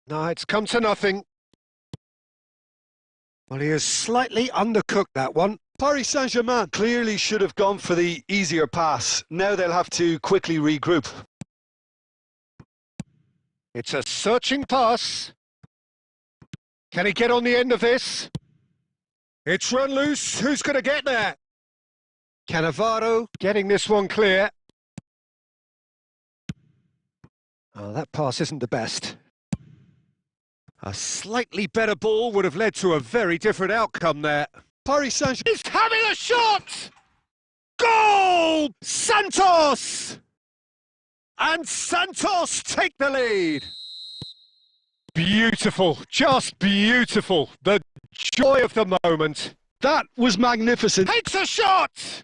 No, it's come to nothing. Well, he has slightly undercooked that one. Paris Saint-Germain clearly should have gone for the easier pass. Now they'll have to quickly regroup. It's a searching pass. Can he get on the end of this? It's run loose. Who's going to get there? Cannavaro getting this one clear. Oh, that pass isn't the best. A slightly better ball would have led to a very different outcome there. Paris Saint-Germain He's having a shot! Goal! Santos! And Santos take the lead. Beautiful, just beautiful. The joy of the moment. That was magnificent. Takes a shot!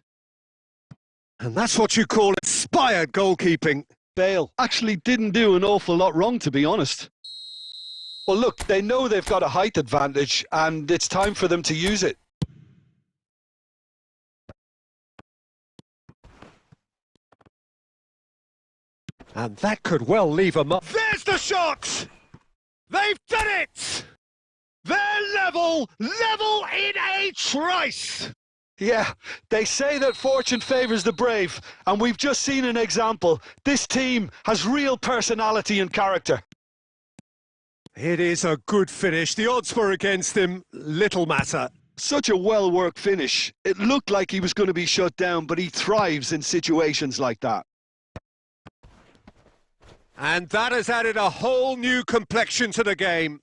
And that's what you call inspired goalkeeping. Bale actually didn't do an awful lot wrong, to be honest. Well, look, they know they've got a height advantage, and it's time for them to use it. And that could well leave a mark. There's the shot! They've done it! They're level in a trice! Yeah, they say that fortune favours the brave, and we've just seen an example. This team has real personality and character. It is a good finish. The odds were against him. Little matter. Such a well-worked finish. It looked like he was going to be shut down, but he thrives in situations like that. And that has added a whole new complexion to the game.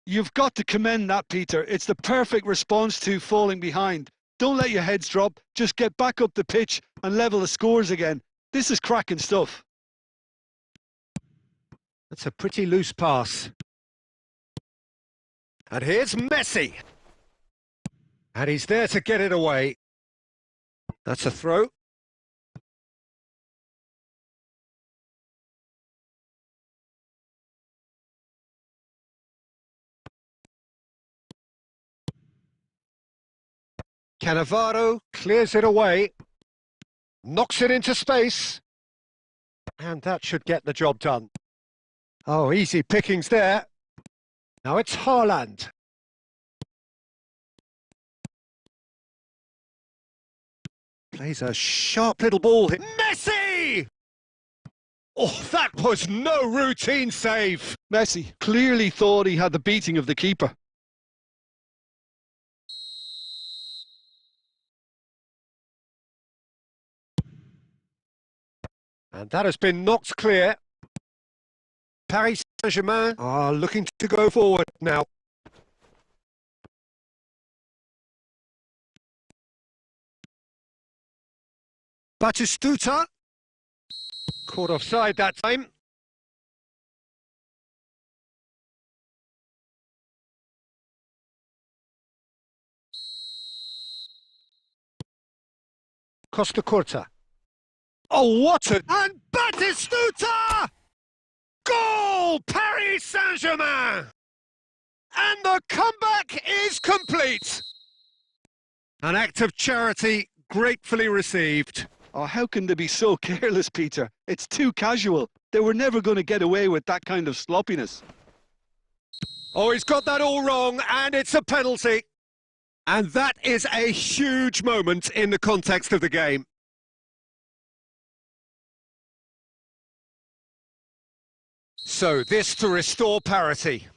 You've got to commend that, Peter. It's the perfect response to falling behind. Don't let your heads drop. Just get back up the pitch and level the scores again. This is cracking stuff. That's a pretty loose pass. And here's Messi. And he's there to get it away. That's a throw. Cannavaro clears it away. Knocks it into space. And that should get the job done. Oh, easy pickings there. Now it's Haaland. Plays a sharp little ball. Messi! Oh, that was no routine save. Messi clearly thought he had the beating of the keeper. And that has been knocked clear. Paris Saint-Germain are looking to go forward now. Batistuta. Caught offside that time. Costa Curta. Oh, what a... And Batistuta! Goal! Paris Saint-Germain! And the comeback is complete. An act of charity gratefully received. Oh, how can they be so careless, Peter? It's too casual. They were never going to get away with that kind of sloppiness. Oh, he's got that all wrong, and it's a penalty. And that is a huge moment in the context of the game. So, this to restore parity.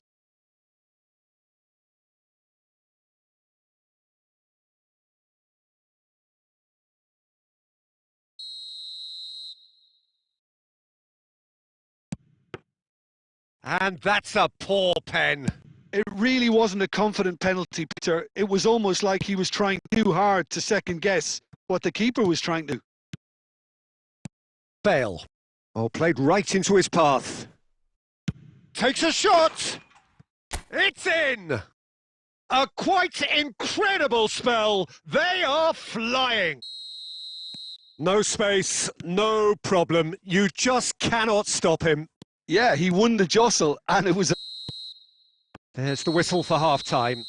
And that's a poor pen. It really wasn't a confident penalty, Peter. It was almost like he was trying too hard to second-guess what the keeper was trying to. Bale. Oh, played right into his path. Takes a shot. It's in. A quite incredible spell. They are flying. No space, no problem. You just cannot stop him. Yeah, he won the jostle, and it was... There's the whistle for half-time.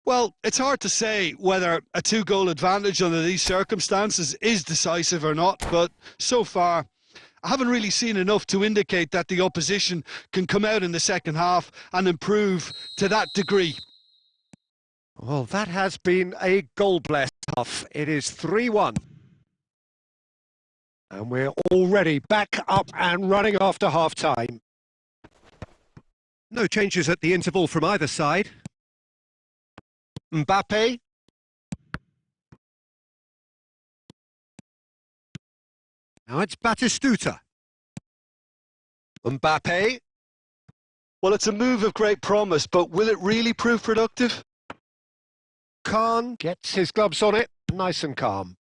Well, it's hard to say whether a 2-goal advantage under these circumstances is decisive or not, but so far, I haven't really seen enough to indicate that the opposition can come out in the second half and improve to that degree. Well, that has been a goal-blessed half. It is 3-1. And we're already back up and running after half-time. No changes at the interval from either side. Mbappe. Now it's Batistuta. Mbappe. Well, it's a move of great promise, but will it really prove productive? Khan gets his gloves on it, nice and calm.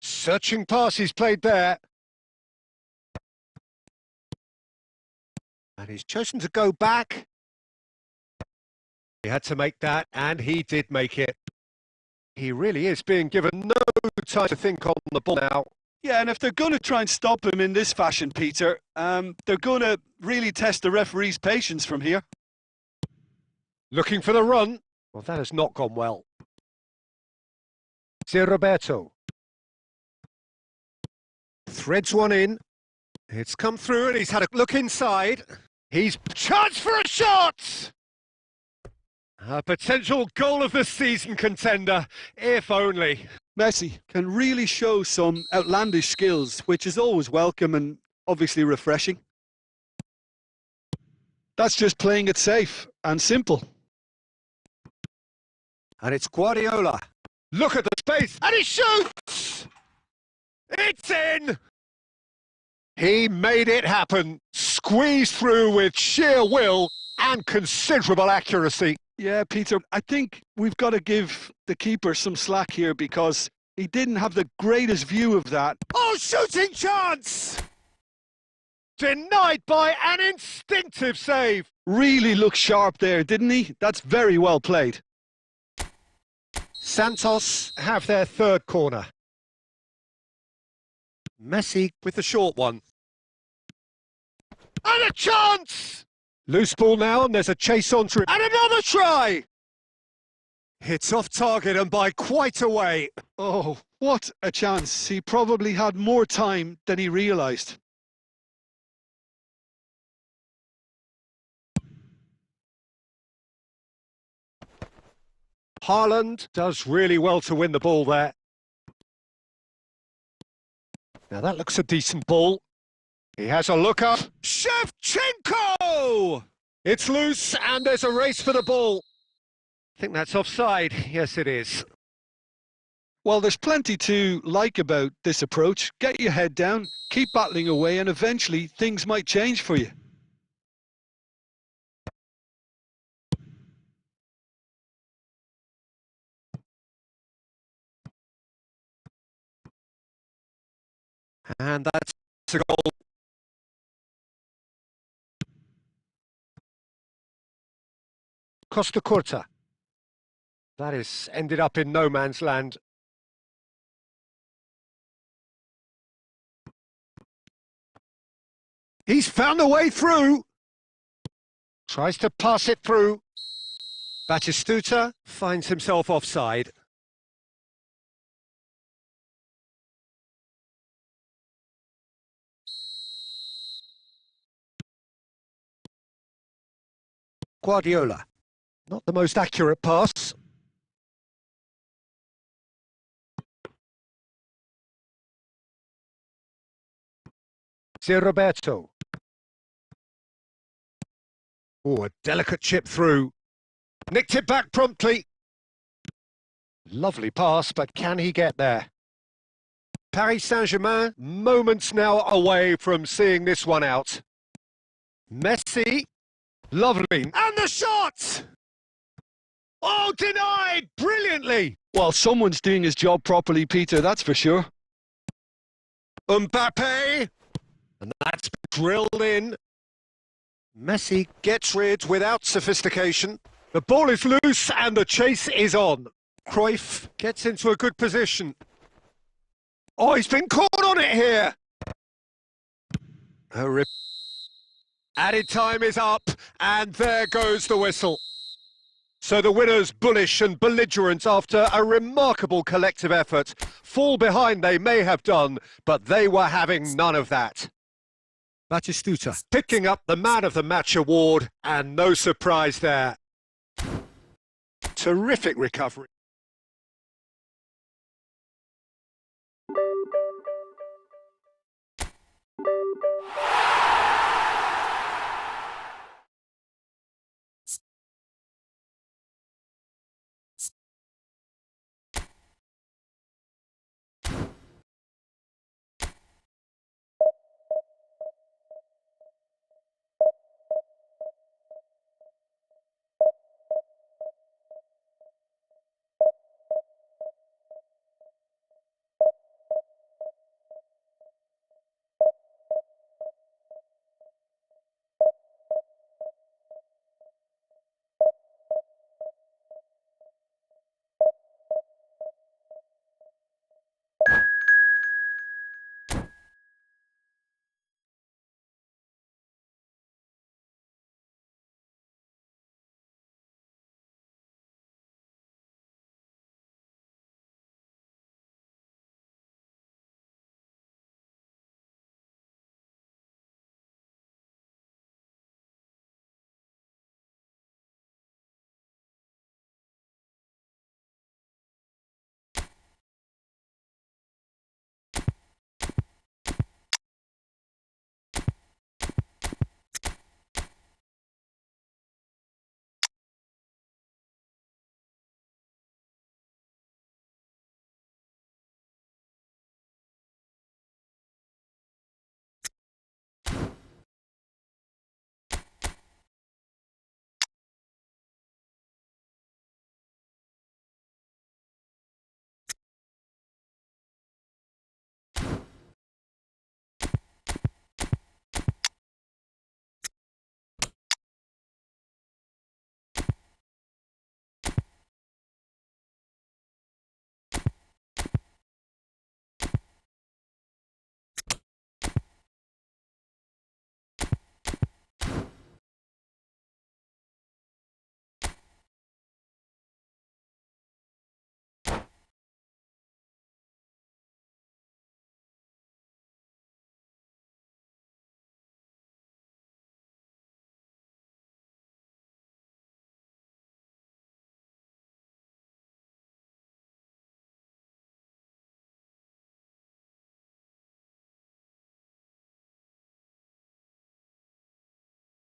Searching pass he's played there. And he's chosen to go back. He had to make that, and he did make it. He really is being given no time to think on the ball now. Yeah, and if they're going to try and stop him in this fashion, Peter, they're going to really test the referee's patience from here. Looking for the run. Well, that has not gone well. Sir Roberto. Threads one in. It's come through and he's had a look inside. He's charged for a shot! A potential goal of the season contender, if only. Messi can really show some outlandish skills, which is always welcome and obviously refreshing. That's just playing it safe and simple. And it's Guardiola. Look at the space, and he shoots! It's in! He made it happen, squeezed through with sheer will and considerable accuracy. Yeah, Peter, I think we've got to give the keeper some slack here because he didn't have the greatest view of that. Oh, shooting chance! Denied by an instinctive save. Really looked sharp there, didn't he? That's very well played. Santos have their third corner. Messi with the short one. And a chance! Loose ball now, and there's a chase on through. And another try! It's off target and by quite a way. Oh, what a chance. He probably had more time than he realised. Haaland does really well to win the ball there. Now that looks a decent ball. He has a look up. Shevchenko! It's loose and there's a race for the ball. I think that's offside. Yes, it is. Well, there's plenty to like about this approach. Get your head down, keep battling away, and eventually things might change for you. And that's a goal. Costa Curta. That is ended up in no man's land. He's found a way through. Tries to pass it through. Batistuta finds himself offside. Guardiola. Not the most accurate pass. Sir Roberto. Oh, a delicate chip through. Nicked it back promptly. Lovely pass, but can he get there? Paris Saint-Germain, moments now away from seeing this one out. Messi. Lovely. And the shot! Oh, denied! Brilliantly! Well, someone's doing his job properly, Peter, that's for sure. Mbappe! And that's drilled in. Messi gets rid without sophistication. The ball is loose and the chase is on. Cruyff gets into a good position. Oh, he's been caught on it here. Added time is up, and there goes the whistle. So the winners, bullish and belligerent after a remarkable collective effort. Fall behind they may have done, but they were having none of that. Batistuta picking up the Man of the Match award, and no surprise there. Terrific recovery.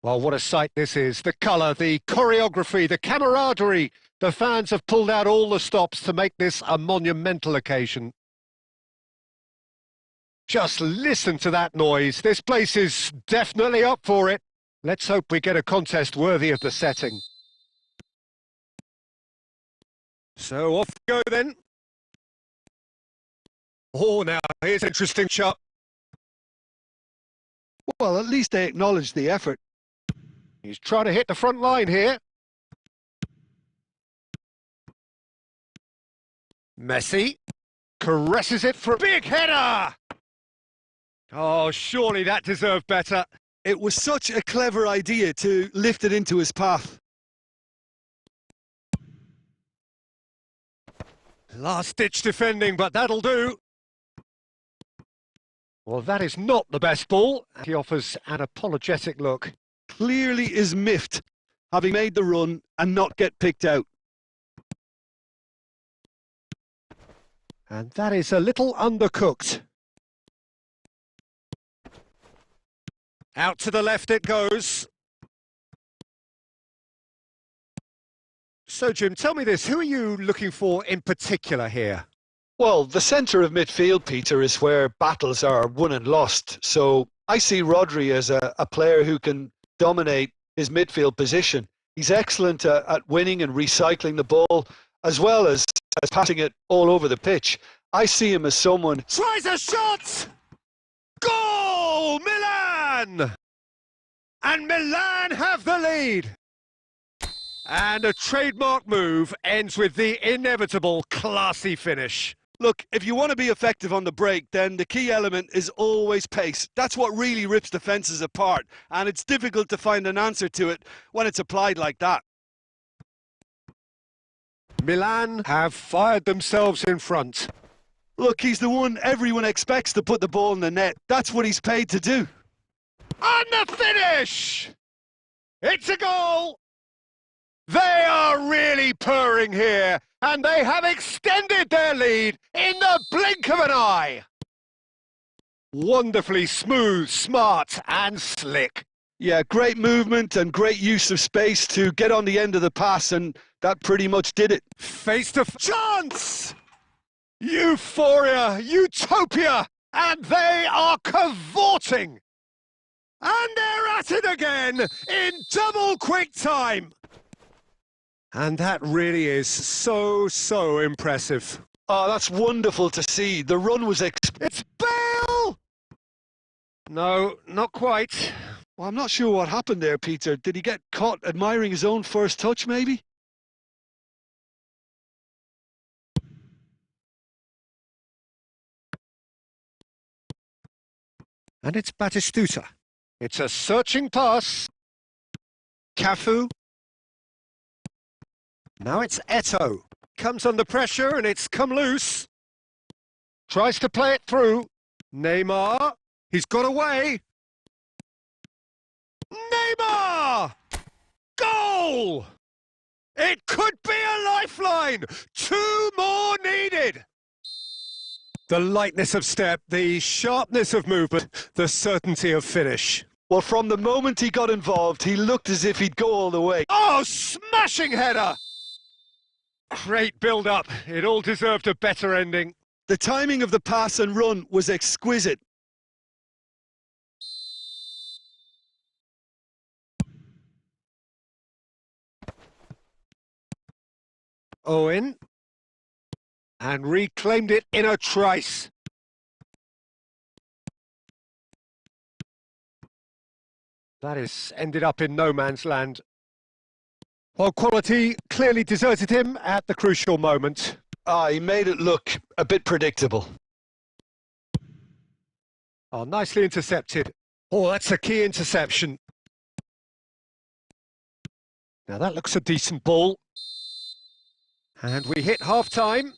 Well, what a sight this is. The colour, the choreography, the camaraderie. The fans have pulled out all the stops to make this a monumental occasion. Just listen to that noise. This place is definitely up for it. Let's hope we get a contest worthy of the setting. So off we go then. Oh, now here's an interesting shot. Well, at least they acknowledged the effort. He's trying to hit the front line here. Messi caresses it for a big header. Oh, surely that deserved better. It was such a clever idea to lift it into his path. Last-ditch defending, but that'll do. Well, that is not the best ball. He offers an apologetic look. Clearly is miffed, having made the run and not get picked out. And that is a little undercooked. Out to the left it goes. So, Jim, tell me this. Who are you looking for in particular here? Well, the centre of midfield, Peter, is where battles are won and lost. So I see Rodri as a player who can dominate his midfield position. He's excellent at winning and recycling the ball, as well as passing it all over the pitch. I see him as someone... Tries a shot! Milan! And Milan have the lead! And a trademark move ends with the inevitable classy finish. Look, if you want to be effective on the break, then the key element is always pace. That's what really rips defences apart, and it's difficult to find an answer to it when it's applied like that. Milan have fired themselves in front. Look, he's the one everyone expects to put the ball in the net. That's what he's paid to do. On the finish! It's a goal! They are really purring here, and they have extended their lead in the blink of an eye. Wonderfully smooth, smart and slick. Yeah, great movement and great use of space to get on the end of the pass, and that pretty much did it. Face to chance! Euphoria, utopia, and they are cavorting. And they're at it again in double quick time. And that really is so impressive. Oh, that's wonderful to see. The run was It's Bale! No, not quite. Well, I'm not sure what happened there, Peter. Did he get caught admiring his own first touch, maybe? And it's Batistuta. It's a searching pass. Cafu. Now it's Eto'o. Comes under pressure and it's come loose. Tries to play it through. Neymar. He's got away. Neymar! Goal! It could be a lifeline. 2 more needed. The lightness of step, the sharpness of movement, the certainty of finish. Well, from the moment he got involved, he looked as if he'd go all the way. Oh, smashing header! Great build-up. It all deserved a better ending. The timing of the pass and run was exquisite. Owen. And reclaimed it in a trice. That is ended up in no man's land. While quality clearly deserted him at the crucial moment. He made it look a bit predictable. Oh, nicely intercepted. Oh, that's a key interception. Now that looks a decent ball. And we hit half-time.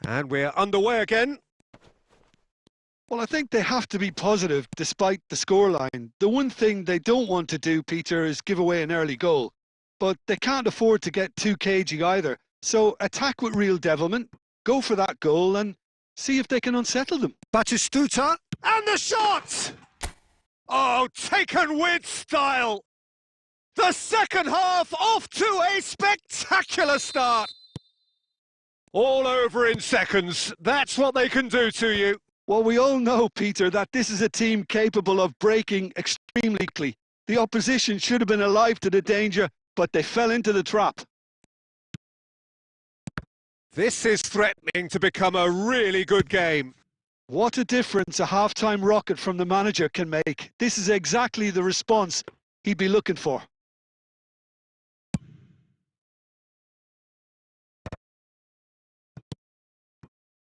And we're underway again. Well, I think they have to be positive despite the scoreline. The one thing they don't want to do, Peter, is give away an early goal. But they can't afford to get too cagey either. So attack with real devilment, go for that goal and see if they can unsettle them. Batistuta, and the shot! Oh, taken with style! The second half off to a spectacular start! All over in seconds. That's what they can do to you. Well, we all know, Peter, that this is a team capable of breaking extremely quickly. The opposition should have been alive to the danger, but they fell into the trap. This is threatening to become a really good game. What a difference a half-time rocket from the manager can make. This is exactly the response he'd be looking for.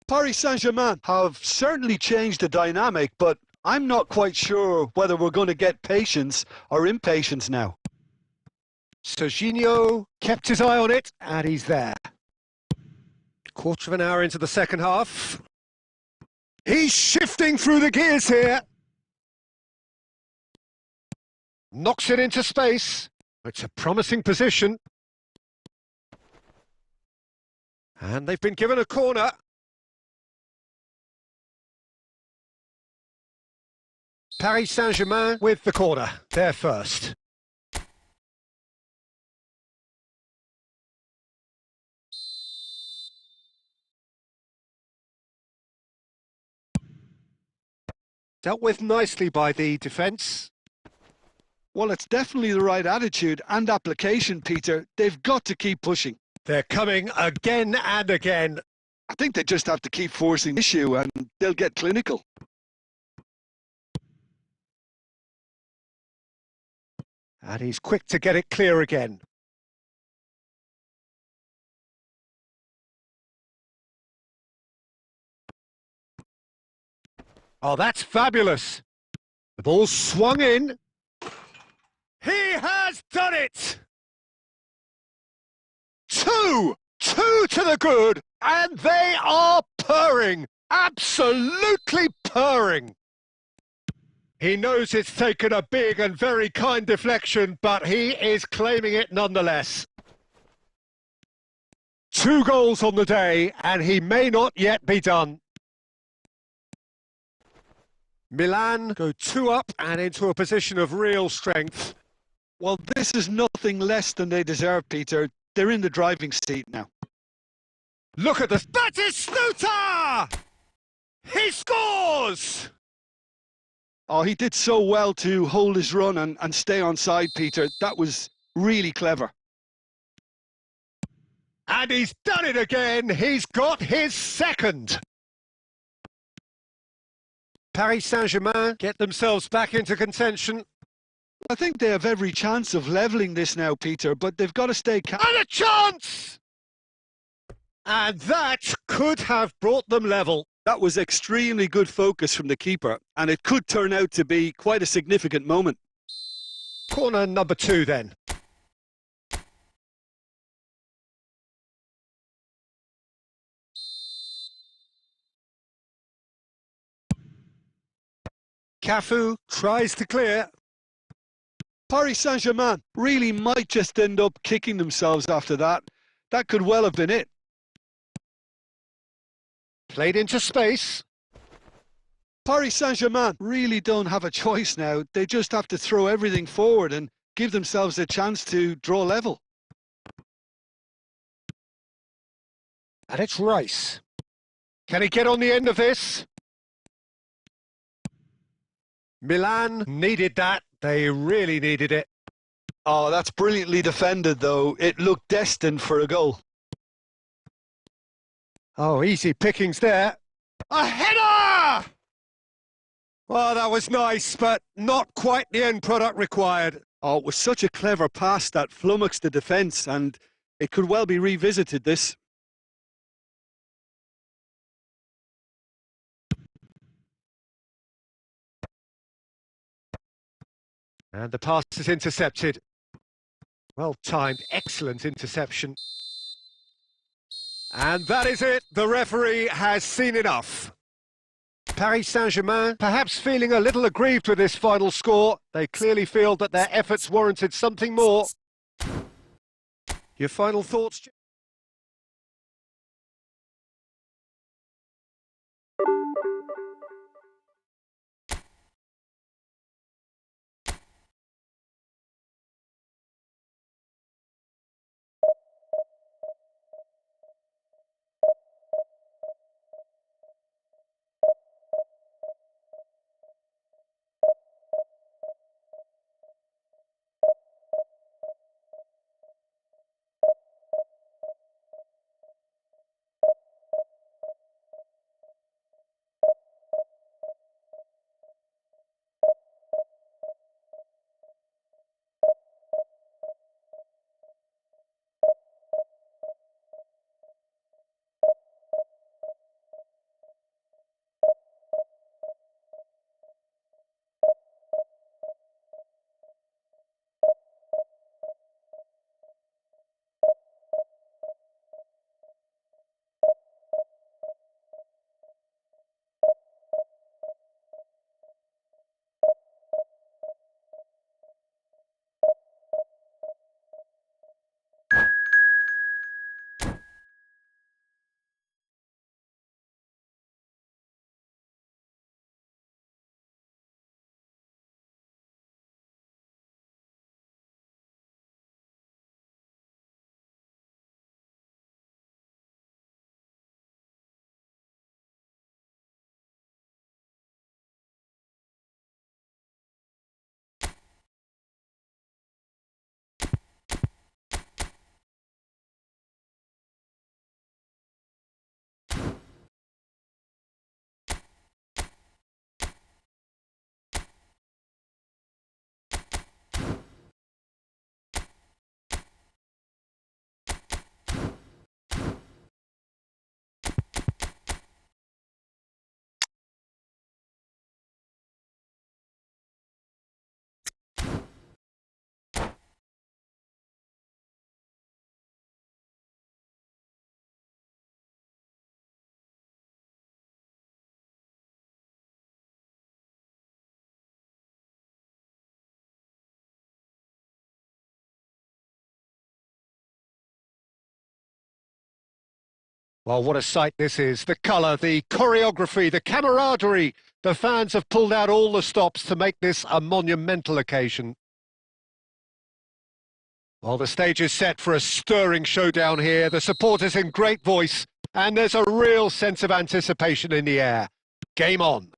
Paris Saint-Germain have certainly changed the dynamic, but I'm not quite sure whether we're going to get patience or impatience now. Serginho kept his eye on it, and he's there. Quarter of an hour into the second half. He's shifting through the gears here. Knocks it into space. It's a promising position. And they've been given a corner. Paris Saint-Germain with the corner. They're first. Dealt with nicely by the defence. Well, it's definitely the right attitude and application, Peter. They've got to keep pushing. They're coming again and again. I think they just have to keep forcing the issue and they'll get clinical. And he's quick to get it clear again. Oh, that's fabulous. The ball swung in. He has done it! Two to the good, and they are purring. Absolutely purring. He knows it's taken a big and very kind deflection, but he is claiming it nonetheless. 2 goals on the day, and he may not yet be done. Milan go 2 up and into a position of real strength. Well, this is nothing less than they deserve, Peter. They're in the driving seat now. Look at this. Batistuta! He scores! Oh, he did so well to hold his run and stay onside, Peter. That was really clever. And he's done it again. He's got his second. Paris Saint-Germain get themselves back into contention. I think they have every chance of levelling this now, Peter, but they've got to stay calm. And a chance! And that could have brought them level. That was extremely good focus from the keeper, and it could turn out to be quite a significant moment. Corner number 2 then. Cafu tries to clear. Paris Saint-Germain really might just end up kicking themselves after that. That could well have been it. Played into space. Paris Saint-Germain really don't have a choice now. They just have to throw everything forward and give themselves a chance to draw level. And it's Rice. Can he get on the end of this? Milan needed that. They really needed it. Oh, that's brilliantly defended, though. It looked destined for a goal. Oh, easy pickings there. A header! Well, that was nice, but not quite the end product required. Oh, it was such a clever pass that flummoxed the defence, and it could well be revisited, this. And the pass is intercepted. Well timed, excellent interception. And that is it. The referee has seen enough. Paris Saint-Germain perhaps feeling a little aggrieved with this final score. They clearly feel that their efforts warranted something more. Your final thoughts? Well, what a sight this is. The colour, the choreography, the camaraderie. The fans have pulled out all the stops to make this a monumental occasion. Well, the stage is set for a stirring showdown here. The supporters in great voice, and there's a real sense of anticipation in the air. Game on.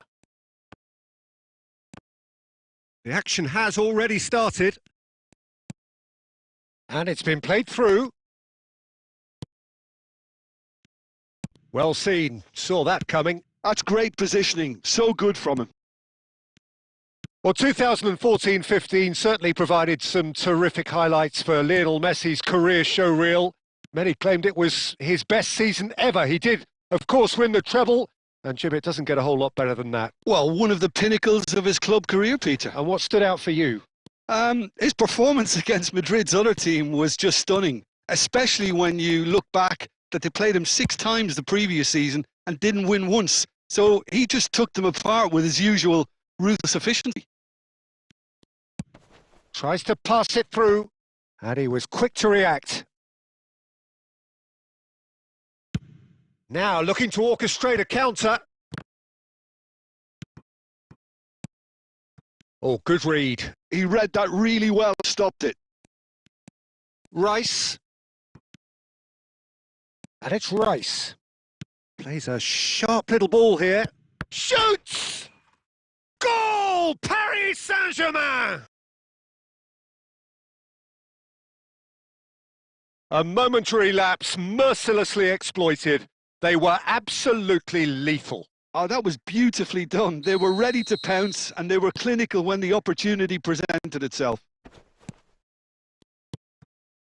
The action has already started. And it's been played through. Well seen. Saw that coming. That's great positioning. So good from him. Well, 2014-15 certainly provided some terrific highlights for Lionel Messi's career showreel. Many claimed it was his best season ever. He did, of course, win the treble. And Jim, it doesn't get a whole lot better than that. Well, one of the pinnacles of his club career, Peter. And what stood out for you? His performance against Madrid's other team was just stunning, especially when you look back that they played him 6 times the previous season and didn't win once. So he just took them apart with his usual ruthless efficiency. Tries to pass it through, and he was quick to react. Now looking to orchestrate a counter. Oh, good read. He read that really well, stopped it. Rice. And it's Rice. Plays a sharp little ball here. Shoots! Goal! Paris Saint-Germain! A momentary lapse, mercilessly exploited. They were absolutely lethal. Oh, that was beautifully done. They were ready to pounce and they were clinical when the opportunity presented itself.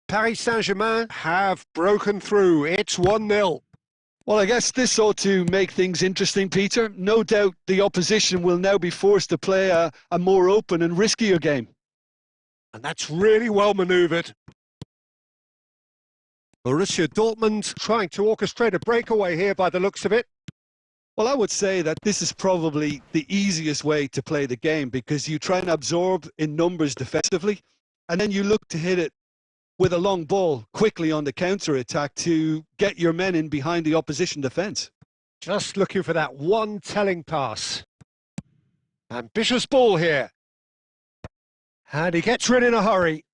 Paris Saint-Germain have broken through. It's 1-0. Well, I guess this ought to make things interesting, Peter. No doubt the opposition will now be forced to play a more open and riskier game. And that's really well manoeuvred. Borussia Dortmund trying to orchestrate a breakaway here by the looks of it. Well, I would say that this is probably the easiest way to play the game because you try and absorb in numbers defensively and then you look to hit it with a long ball quickly on the counter-attack to get your men in behind the opposition defence. Just looking for that one telling pass. Ambitious ball here. And he gets rid in a hurry.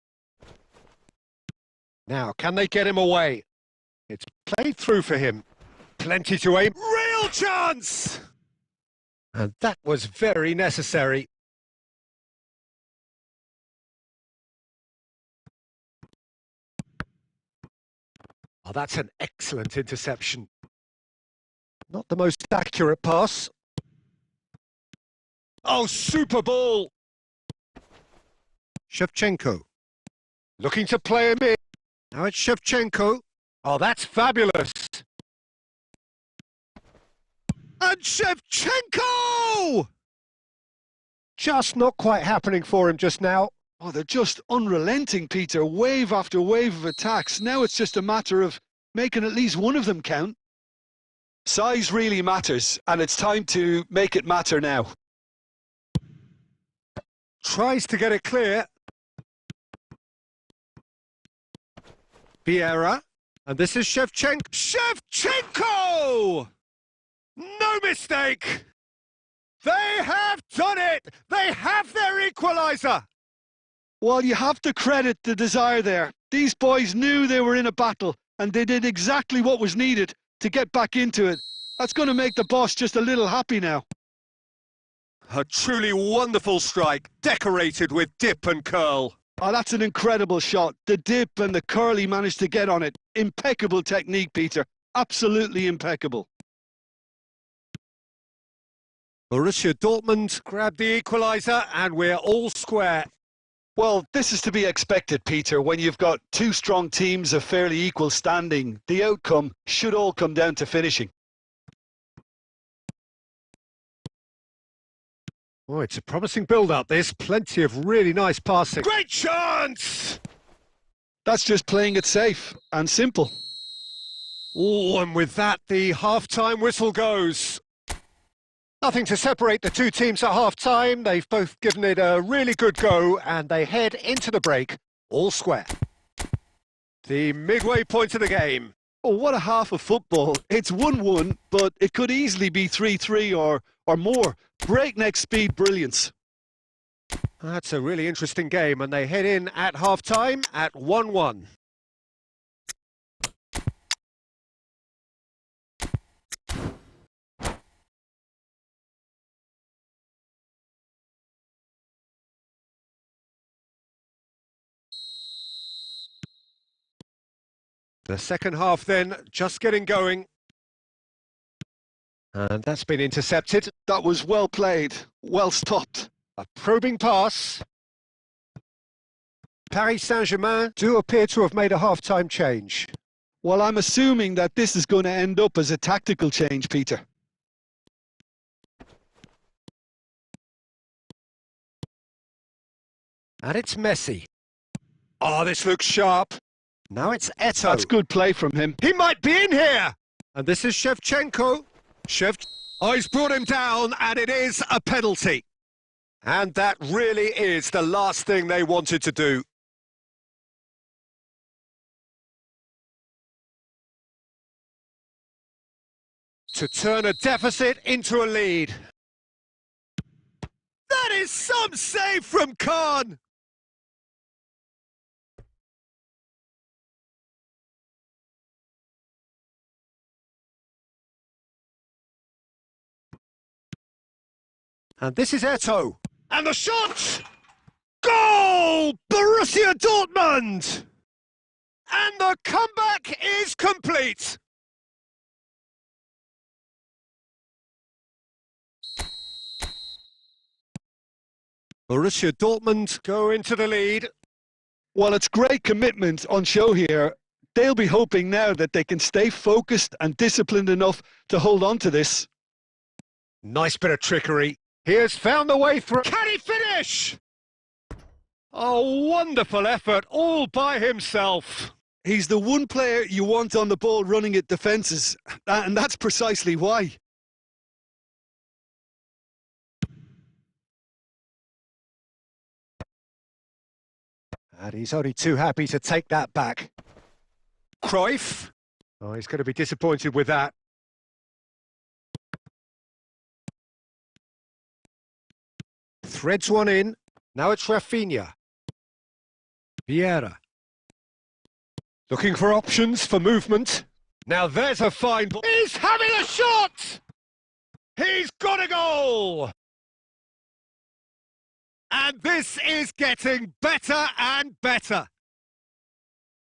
Now, can they get him away? It's played through for him. Plenty to aim. Real chance! And that was very necessary. Oh, that's an excellent interception. Not the most accurate pass. Oh, super ball! Shevchenko. Looking to play him in. Now it's Shevchenko. Oh, that's fabulous. And Shevchenko! Just not quite happening for him just now. Oh, they're just unrelenting, Peter. Wave after wave of attacks. Now it's just a matter of making at least one of them count. Size really matters, and it's time to make it matter now. Tries to get it clear. Vieira. And this is Shevchenko. Shevchenko! No mistake! They have done it! They have their equaliser! Well, you have to credit the desire there. These boys knew they were in a battle, and they did exactly what was needed to get back into it. That's going to make the boss just a little happy now. A truly wonderful strike, decorated with dip and curl. Oh, that's an incredible shot. The dip and the curl he managed to get on it. Impeccable technique, Peter. Absolutely impeccable. Borussia Dortmund grabbed the equaliser and we're all square. Well, this is to be expected, Peter. When you've got two strong teams of fairly equal standing, the outcome should all come down to finishing. Oh, it's a promising build-up. There's plenty of really nice passing. Great chance! That's just playing it safe and simple. Oh, and with that, the half-time whistle goes. Nothing to separate the two teams at half-time. They've both given it a really good go, and they head into the break all square. The midway point of the game. Oh, what a half of football. It's 1-1, but it could easily be 3-3 or more. Breakneck speed brilliance. That's a really interesting game, and they head in at half-time at 1-1. The second half then, just getting going. And that's been intercepted. That was well played, well stopped. A probing pass. Paris Saint-Germain do appear to have made a half-time change. Well, I'm assuming that this is going to end up as a tactical change, Peter. And it's Messi. Oh, this looks sharp. Now it's Eto'o. That's good play from him. He might be in here! And this is Shevchenko. Oh, he's brought him down, and it is a penalty. And that really is the last thing they wanted to do. To turn a deficit into a lead. That is some save from Khan! And this is Eto'o. And the shot! Goal! Borussia Dortmund! And the comeback is complete. Borussia Dortmund go into the lead. Well, it's great commitment on show here. They'll be hoping now that they can stay focused and disciplined enough to hold on to this. Nice bit of trickery. He has found the way through. Can he finish? A wonderful effort all by himself. He's the one player you want on the ball running at defences, and that's precisely why. And he's only too happy to take that back. Cruyff. Oh, he's going to be disappointed with that. Threads one in. Now it's Rafinha. Vieira. Looking for options for movement. Now there's a fine ball. He's having a shot! He's got a goal! And this is getting better and better.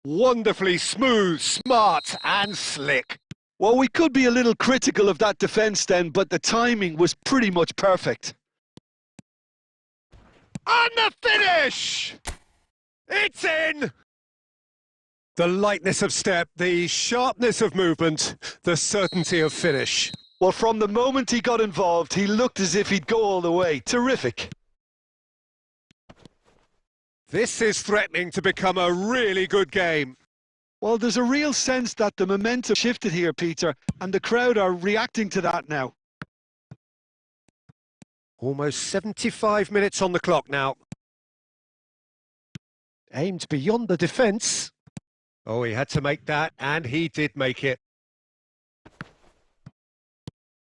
Wonderfully smooth, smart and slick. Well, we could be a little critical of that defence then, but the timing was pretty much perfect. And the finish! It's in! The lightness of step, the sharpness of movement, the certainty of finish. Well, from the moment he got involved, he looked as if he'd go all the way. Terrific. This is threatening to become a really good game. Well, there's a real sense that the momentum shifted here, Peter, and the crowd are reacting to that now. Almost 75 minutes on the clock now. Aimed beyond the defence. Oh, he had to make that, and he did make it.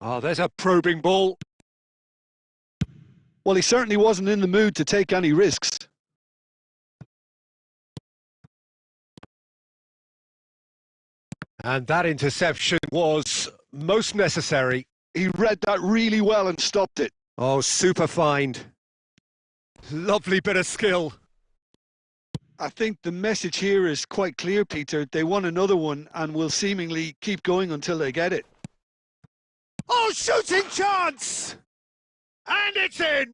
Oh, there's a probing ball. Well, he certainly wasn't in the mood to take any risks. And that interception was most necessary. He read that really well and stopped it. Oh, super find. Lovely bit of skill. I think the message here is quite clear, Peter. They want another one and will seemingly keep going until they get it. Oh, shooting chance! And it's in!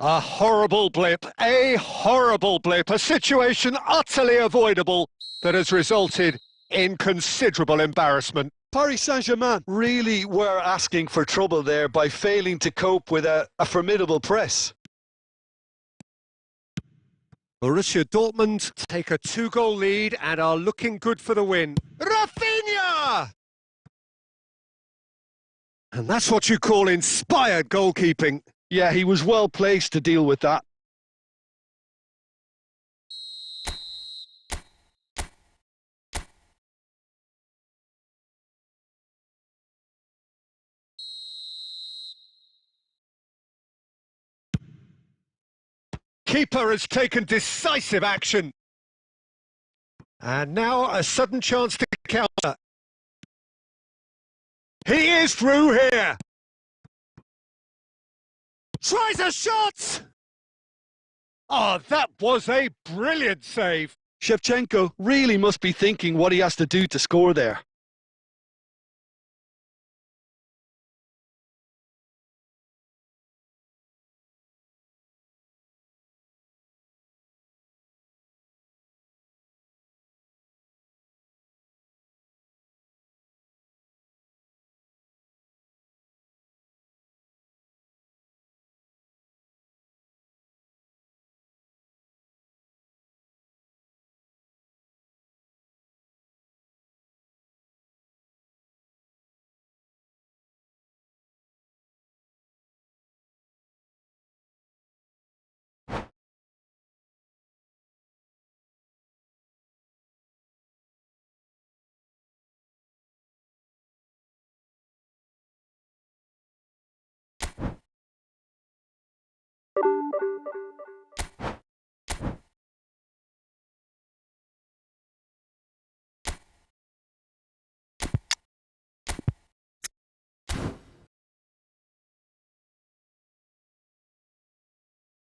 A horrible blip, a situation utterly avoidable that has resulted in considerable embarrassment. Paris Saint-Germain really were asking for trouble there by failing to cope with a formidable press. Borussia Dortmund take a 2-goal lead and are looking good for the win. Rafinha! And that's what you call inspired goalkeeping. Yeah, he was well placed to deal with that. keeper has taken decisive action. And now a sudden chance to counter. He is through here. Tries a shot! Oh, that was a brilliant save. Shevchenko really must be thinking what he has to do to score there.